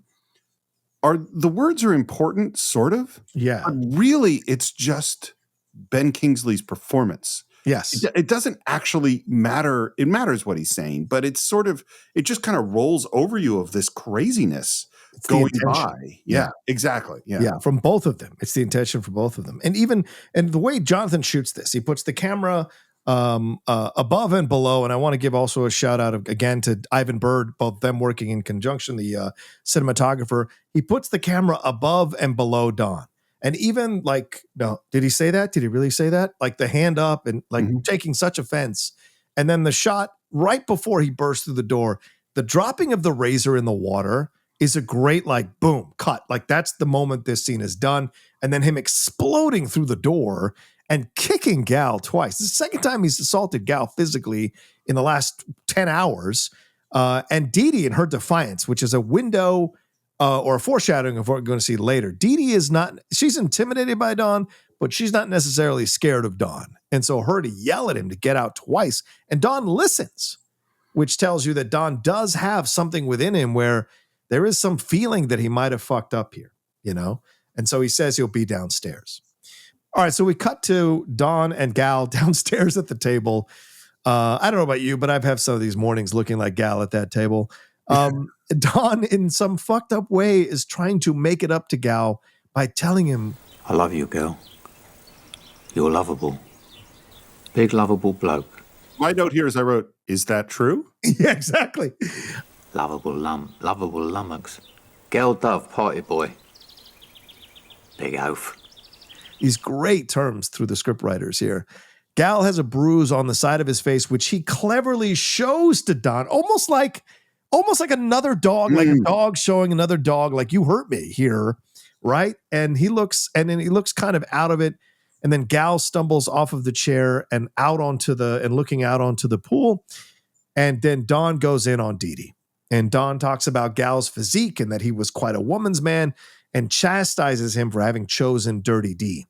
the words are important, sort of. Yeah. But really, it's just Ben Kingsley's performance. Yes. It doesn't actually matter. It matters what he's saying, but it's sort of, it just kind of rolls over you of this craziness going by. Yeah, exactly. Yeah. From both of them. It's the intention for both of them. And the way Jonathan shoots this, he puts the camera above and below. And I want to give also a shout out again to Ivan Bird, both them working in conjunction, the cinematographer. He puts the camera above and below Don. And even did he say that? Did he really say that? Like the hand up and taking such offense. And then the shot right before he bursts through the door, the dropping of the razor in the water is a great boom, cut. Like that's the moment this scene is done. And then him exploding through the door and kicking Gal twice. This is the second time he's assaulted Gal physically in the last 10 hours. And DeeDee in her defiance, which is a window or a foreshadowing of what we're going to see later. DeeDee she's intimidated by Don, but she's not necessarily scared of Don. And so her to yell at him to get out twice, and Don listens, which tells you that Don does have something within him where there is some feeling that he might have fucked up here, And so he says he'll be downstairs. All right, so we cut to Don and Gal downstairs at the table. I don't know about you, but I've had some of these mornings looking like Gal at that table. Don, in some fucked up way, is trying to make it up to Gal by telling him, I love you, Gal. You're lovable. Big lovable bloke. My note here is I wrote, is that true? Yeah, exactly. Lovable lummox. Gal Dove, party boy. Big oaf. These great terms through the scriptwriters here. Gal has a bruise on the side of his face, which he cleverly shows to Don, almost like another dog, like a dog showing another dog, like you hurt me here, right? And he looks kind of out of it. And then Gal stumbles off of the chair and looking out onto the pool. And then Don goes in on DeeDee. And Don talks about Gal's physique and that he was quite a woman's man and chastises him for having chosen Dirty DeeDee,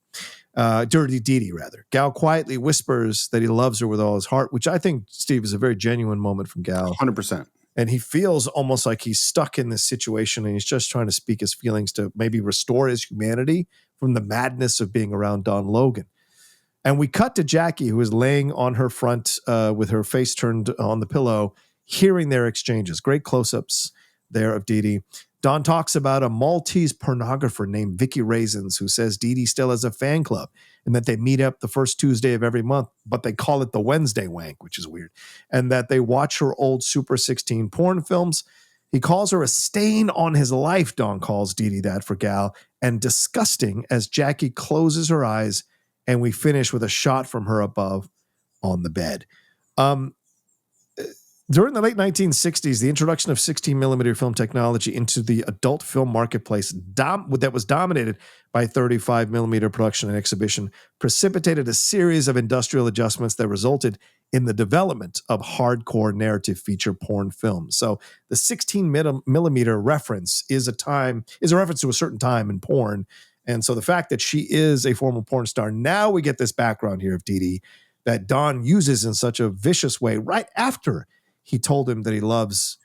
rather. Gal quietly whispers that he loves her with all his heart, which I think, Steve, is a very genuine moment from Gal. 100%. And he feels almost like he's stuck in this situation and he's just trying to speak his feelings to maybe restore his humanity from the madness of being around Don Logan. And we cut to Jackie, who is laying on her front with her face turned on the pillow, hearing their exchanges. Great close-ups there of DeeDee. Don talks about a Maltese pornographer named Vicky Raisins who says DeeDee still has a fan club and that they meet up the first Tuesday of every month, but they call it the Wednesday wank, which is weird, and that they watch her old Super 16 porn films. He calls her a stain on his life, Don calls DeeDee that for Gal, and disgusting as Jackie closes her eyes and we finish with a shot from her above on the bed. During the late 1960s, the introduction of 16 millimeter film technology into the adult film marketplace that was dominated by 35 millimeter production and exhibition precipitated a series of industrial adjustments that resulted in the development of hardcore narrative feature porn films. So the 16 millimeter reference is a reference to a certain time in porn. And so the fact that she is a former porn star, now we get this background here of DeeDee that Don uses in such a vicious way right after he told him that he loves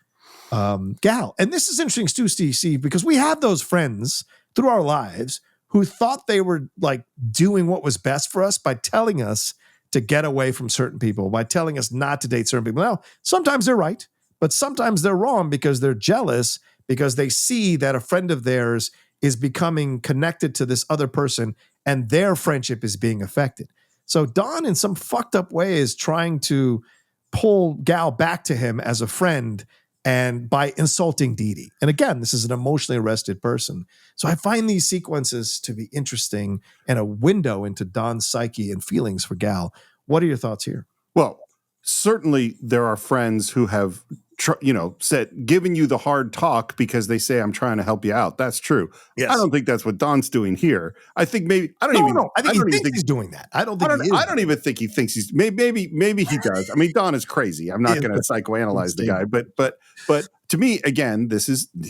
Gal. And this is interesting too, Steve, because we have those friends through our lives who thought they were like doing what was best for us by telling us to get away from certain people, by telling us not to date certain people. Now, sometimes they're right, but sometimes they're wrong because they're jealous because they see that a friend of theirs is becoming connected to this other person and their friendship is being affected. So Don, in some fucked up way, is trying to pull Gal back to him as a friend and by insulting DeeDee. And again, this is an emotionally arrested person. So I find these sequences to be interesting and a window into Don's psyche and feelings for Gal. What are your thoughts here? Well, certainly there are friends who have, given you the hard talk because they say, I'm trying to help you out. That's true. Yes. I don't think that's what Don's doing here. I think maybe, I think he thinks he's doing that. I don't even think he thinks he's, maybe he does. I mean, Don is crazy. I'm not going to psychoanalyze the guy, but to me, again,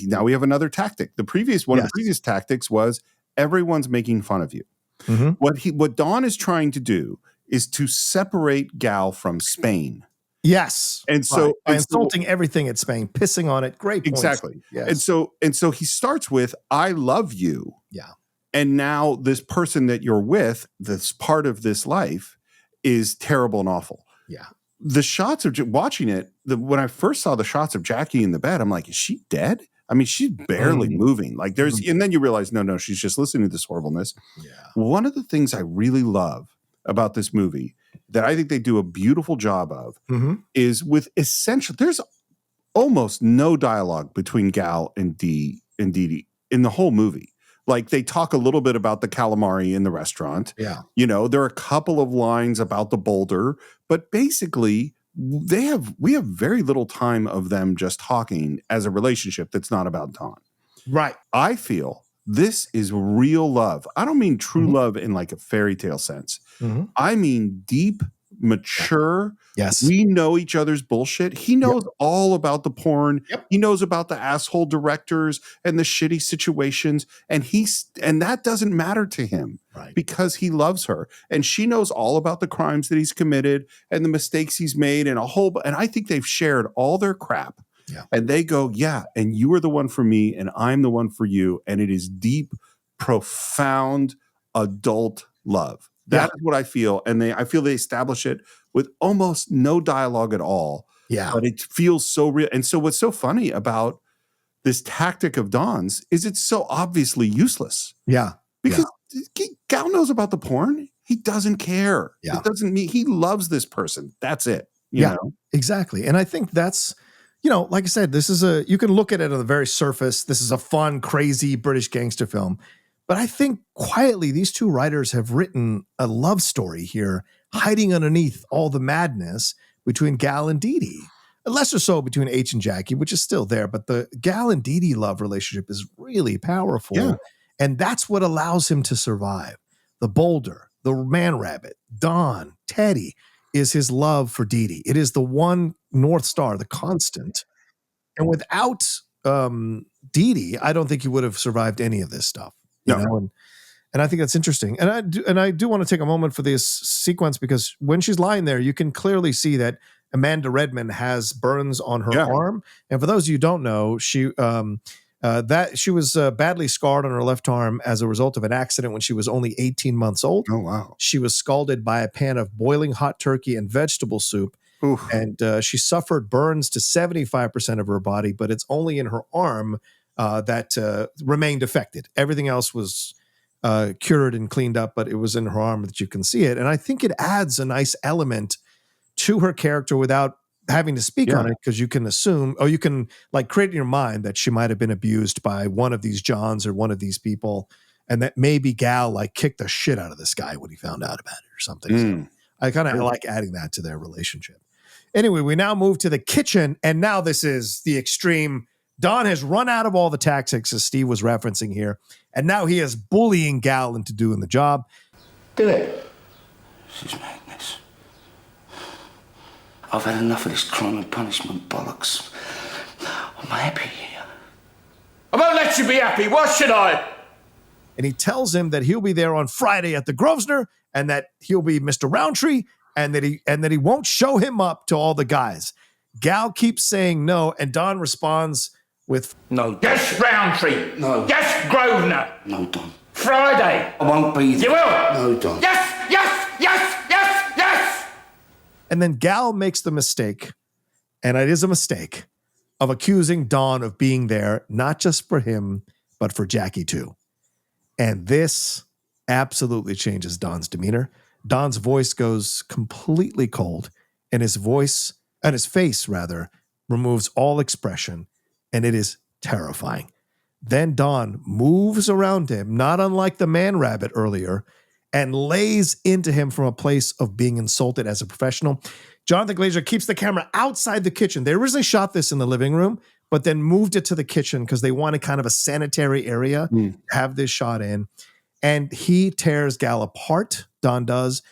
now we have another tactic. The previous tactics was everyone's making fun of you. Mm-hmm. What Don is trying to do is to separate Gal from Spain. Yes. And so by insulting everything at Spain, pissing on it. Great points. Exactly. Yes. And so he starts with, I love you. Yeah. And now this person that you're with, this part of this life, is terrible and awful. Yeah. The shots of watching it, when I first saw the shots of Jackie in the bed, I'm like, is she dead? I mean, she's barely moving. Like and then you realize, no, she's just listening to this horribleness. Yeah. One of the things I really love about this movie that I think they do a beautiful job of is with there's almost no dialogue between Gal and DeeDee in the whole movie. Like they talk a little bit about the calamari in the restaurant. Yeah. There are a couple of lines about the boulder, but basically we have very little time of them just talking as a relationship that's not about Don. Right. I feel this is real love. I don't mean true love in like a fairy tale sense. I mean deep, mature. Yes. We know each other's bullshit. He knows all about the porn. Yep. He knows about the asshole directors and the shitty situations. And that doesn't matter to him because he loves her. And she knows all about the crimes that he's committed and the mistakes he's made and I think they've shared all their crap. Yeah. And they go, yeah, and you are the one for me and I'm the one for you. And it is deep, profound adult love. That is what I feel. And I feel they establish it with almost no dialogue at all. Yeah. But it feels so real. And so what's so funny about this tactic of Don's is it's so obviously useless. Yeah. Because Gal knows about the porn. He doesn't care. Yeah. It doesn't mean he loves this person. That's it. You know? Exactly. And I think that's, like I said, you can look at it on the very surface. This is a fun, crazy British gangster film. But I think quietly, these two writers have written a love story here, hiding underneath all the madness between Gal and DeeDee. Lesser so between H and Jackie, which is still there. But the Gal and DeeDee love relationship is really powerful. Yeah. And that's what allows him to survive. The boulder, the man rabbit, Don, Teddy is his love for DeeDee. It is the one North Star, the constant. And without DeeDee, I don't think he would have survived any of this stuff. You know? And I think that's interesting. And I do want to take a moment for this sequence because when she's lying there, you can clearly see that Amanda Redman has burns on her arm. And for those of you who don't know, she was badly scarred on her left arm as a result of an accident when she was only 18 months old. Oh, wow. She was scalded by a pan of boiling hot turkey and vegetable soup. Oof. And she suffered burns to 75% of her body, but it's only in her arm that remained affected. Everything else was cured and cleaned up, but it was in her arm that you can see it. And I think it adds a nice element to her character without having to speak on it, because you can assume, or you can like create in your mind that she might have been abused by one of these Johns or one of these people, and that maybe Gal like kicked the shit out of this guy when he found out about it or something. So I kind of like adding that to their relationship. Anyway, we now move to the kitchen, and now this is the extreme. Don has run out of all the tactics, as Steve was referencing here, and now he is bullying Gal into doing the job. Do it. This is madness. I've had enough of this crime and punishment bollocks. I'm happy here. I won't let you be happy. Why should I? And he tells him that he'll be there on Friday at the Grosvenor, and that he'll be Mr. Roundtree, and that he won't show him up to all the guys. Gal keeps saying no, and Don responds with No. Yes, Roundtree. No. Yes, Grosvenor. No, Don. Friday. I won't be there. You will. No, Don. Yes, yes, yes, yes, yes. And then Gal makes the mistake, and it is a mistake, of accusing Don of being there, not just for him, but for Jackie too. And this absolutely changes Don's demeanor. Don's voice goes completely cold, and his face removes all expression, and it is terrifying. Then Don moves around him, not unlike the man rabbit earlier, and lays into him from a place of being insulted as a professional. Jonathan Glazer keeps the camera outside the kitchen. They originally shot this in the living room, but then moved it to the kitchen because they wanted kind of a sanitary area to have this shot in. And he tears Gal apart, Don does.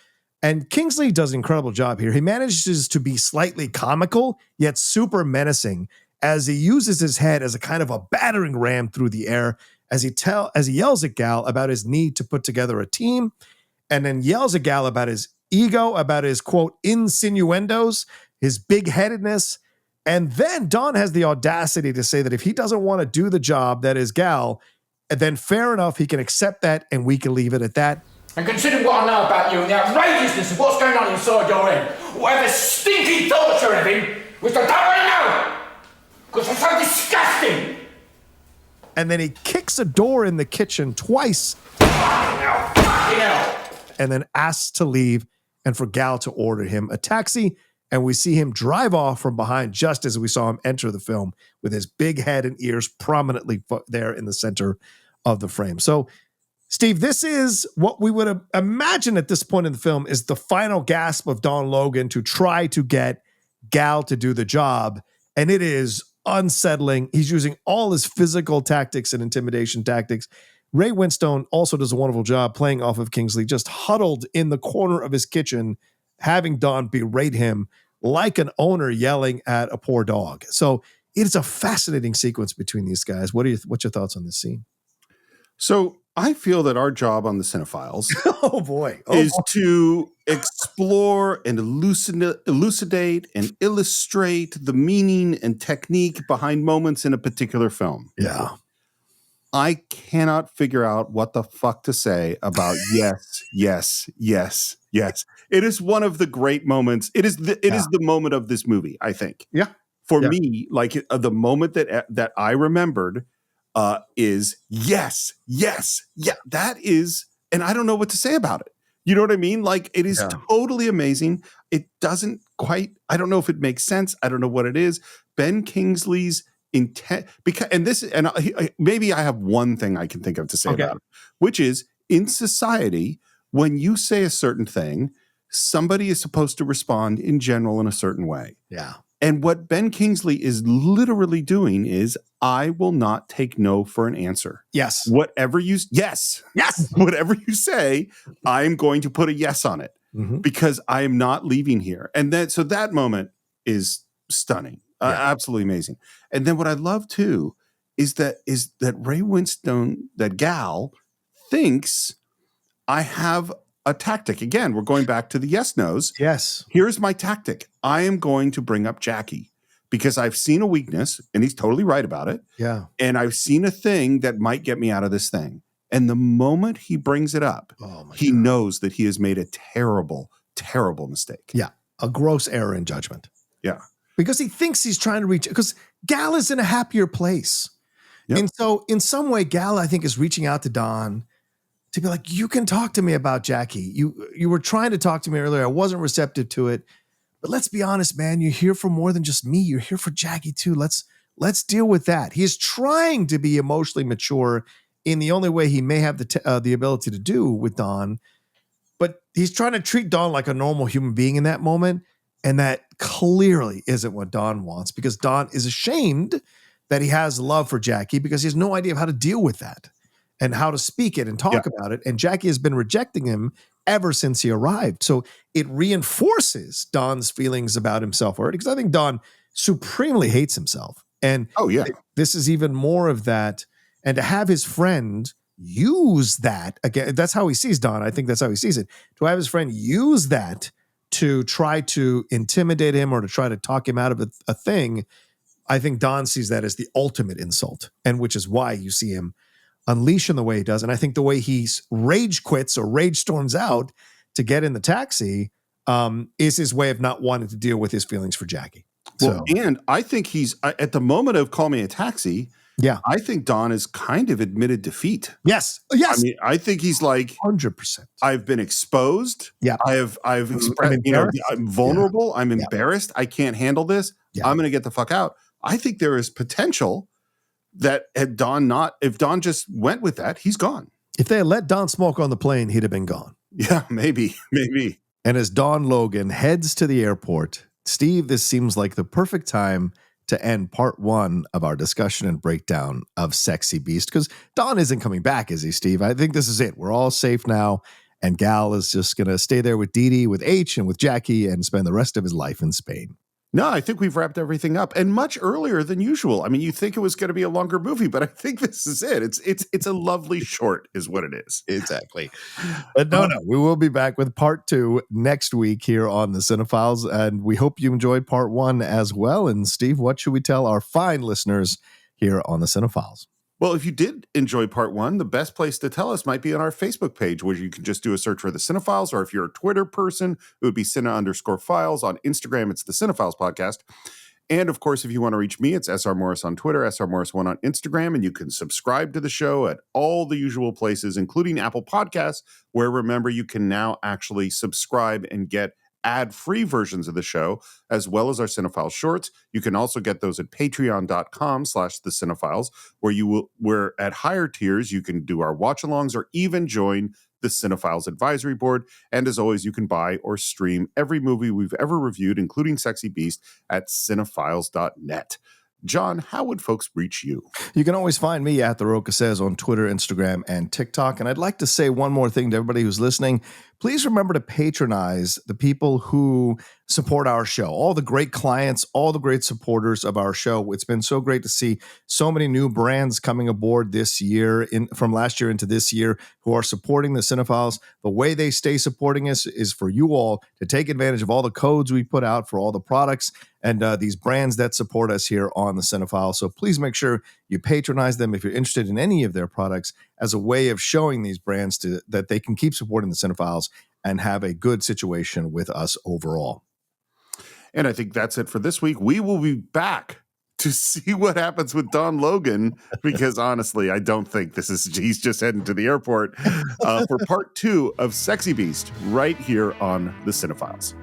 And Kingsley does an incredible job here. He manages to be slightly comical, yet super menacing, as he uses his head as a kind of a battering ram through the air, as he yells at Gal about his need to put together a team, and then yells at Gal about his ego, about his, quote, insinuendos, his big-headedness. And then Don has the audacity to say that if he doesn't want to do the job that is Gal, then fair enough, he can accept that, and we can leave it at that. And consider what I know about you and the outrageousness of what's going on inside your head, whatever stinky thoughts you're having, which I don't want to know, because they're so disgusting. And then he kicks a door in the kitchen twice, and then asks to leave and for Gal to order him a taxi. And we see him drive off from behind just as we saw him enter the film, with his big head and ears prominently there in the center of the frame. So, Steve, this is what we would imagine at this point in the film is the final gasp of Don Logan to try to get Gal to do the job. And it is unsettling. He's using all his physical tactics and intimidation tactics. Ray Winstone also does a wonderful job playing off of Kingsley, just huddled in the corner of his kitchen, having Don berate him like an owner yelling at a poor dog. So it's a fascinating sequence between these guys. What's your thoughts on this scene? So I feel that our job on the Cine-Files is to explore and elucidate and illustrate the meaning and technique behind moments in a particular film. Yeah. I cannot figure out what the fuck to say about yes, yes, yes, yes. It is one of the great moments. It is the moment of this movie, I think. Yeah. For me, like the moment that I remembered is yes, yes, yeah. That is, and I don't know what to say about it. You know what I mean? Like, it is totally amazing. It doesn't quite, I don't know if it makes sense. I don't know what it is. Ben Kingsley's intent, maybe I have one thing I can think of to say about it, which is, in society, when you say a certain thing, somebody is supposed to respond in general in a certain way. Yeah. And what Ben Kingsley is literally doing is, I will not take no for an answer. Yes. Whatever you whatever you say, I'm going to put a yes on it, because I am not leaving here. And then, so that moment is stunning, absolutely amazing. And then what I love too is that Ray Winstone, that Gal, thinks I have a tactic. Again, we're going back to the yes-nos. Yes. Here's my tactic. I am going to bring up Jackie because I've seen a weakness, and he's totally right about it. Yeah. And I've seen a thing that might get me out of this thing. And the moment he brings it up, he knows that he has made a terrible, terrible mistake. Yeah. A gross error in judgment. Yeah. Because he thinks he's trying to reach, because Gal is in a happier place. Yep. And so in some way, Gal, I think, is reaching out to Don to be like, you can talk to me about Jackie. You were trying to talk to me earlier. I wasn't receptive to it. But let's be honest, man, you're here for more than just me. You're here for Jackie too. Let's deal with that. He is trying to be emotionally mature in the only way he may have the ability to do with Don. But he's trying to treat Don like a normal human being in that moment. And that clearly isn't what Don wants, because Don is ashamed that he has love for Jackie because he has no idea of how to deal with that and how to speak it and talk about it. And Jackie has been rejecting him ever since he arrived. So it reinforces Don's feelings about himself already, because I think Don supremely hates himself. And this is even more of that. And to have his friend use that, again, that's how he sees Don. I think that's how he sees it. To have his friend use that to try to intimidate him or to try to talk him out of a thing, I think Don sees that as the ultimate insult, and which is why you see him unleash in the way he does. And I think the way he rage quits or rage storms out to get in the taxi is his way of not wanting to deal with his feelings for Jackie. Well, and I think he's at the moment of Call Me a Taxi. Yeah, I think Don has kind of admitted defeat. Yes. I mean, I think he's like 100%. I've been exposed. Yeah, I've expressed. I'm vulnerable. I'm embarrassed. I can't handle this. I'm going to get the fuck out. I think there is potential that if Don just went with that, he's gone. If they had let Don smoke on the plane, he'd have been gone. Yeah, maybe. And as Don Logan heads to the airport, Steve, this seems like the perfect time to end part 1 of our discussion and breakdown of Sexy Beast, because Don isn't coming back, is he, Steve? I think this is it. We're all safe now, and Gal is just going to stay there with DeeDee, with H, and with Jackie, and spend the rest of his life in Spain. No, I think we've wrapped everything up, and much earlier than usual. I mean, you think it was going to be a longer movie, but I think this is it. It's a lovely short, is what it is. Exactly. But no, we will be back with part 2 next week here on the Cine-Files, and we hope you enjoyed part 1 as well. And Steve, what should we tell our fine listeners here on the Cine-Files? Well, if you did enjoy part 1, the best place to tell us might be on our Facebook page, where you can just do a search for the Cine-Files, or if you're a Twitter person, it would be Cine_Files. On Instagram, it's the Cine-Files Podcast. And of course, if you want to reach me, it's SR Morris on Twitter, SR Morris1 on Instagram, and you can subscribe to the show at all the usual places, including Apple Podcasts, where, remember, you can now actually subscribe and get ad-free versions of the show, as well as our Cine-Files shorts. You can also get those at patreon.com/thecine-files, where at higher tiers, you can do our watch-alongs or even join the Cine-Files Advisory Board. And as always, you can buy or stream every movie we've ever reviewed, including Sexy Beast, at cinephiles.net. John, how would folks reach you? You can always find me at The Rocha Says on Twitter, Instagram, and TikTok. And I'd like to say one more thing to everybody who's listening. Please remember to patronize the people who support our show, all the great clients, all the great supporters of our show. It's been so great to see so many new brands coming aboard this year, from last year into this year, who are supporting the Cine-Files. The way they stay supporting us is for you all to take advantage of all the codes we put out for all the products and these brands that support us here on the Cine-Files. So please make sure you patronize them if you're interested in any of their products, as a way of showing these brands that they can keep supporting the Cine-Files and have a good situation with us overall. And I think that's it for this week. We will be back to see what happens with Don Logan, because honestly, I don't think he's just heading to the airport for part 2 of Sexy Beast right here on the Cine-Files.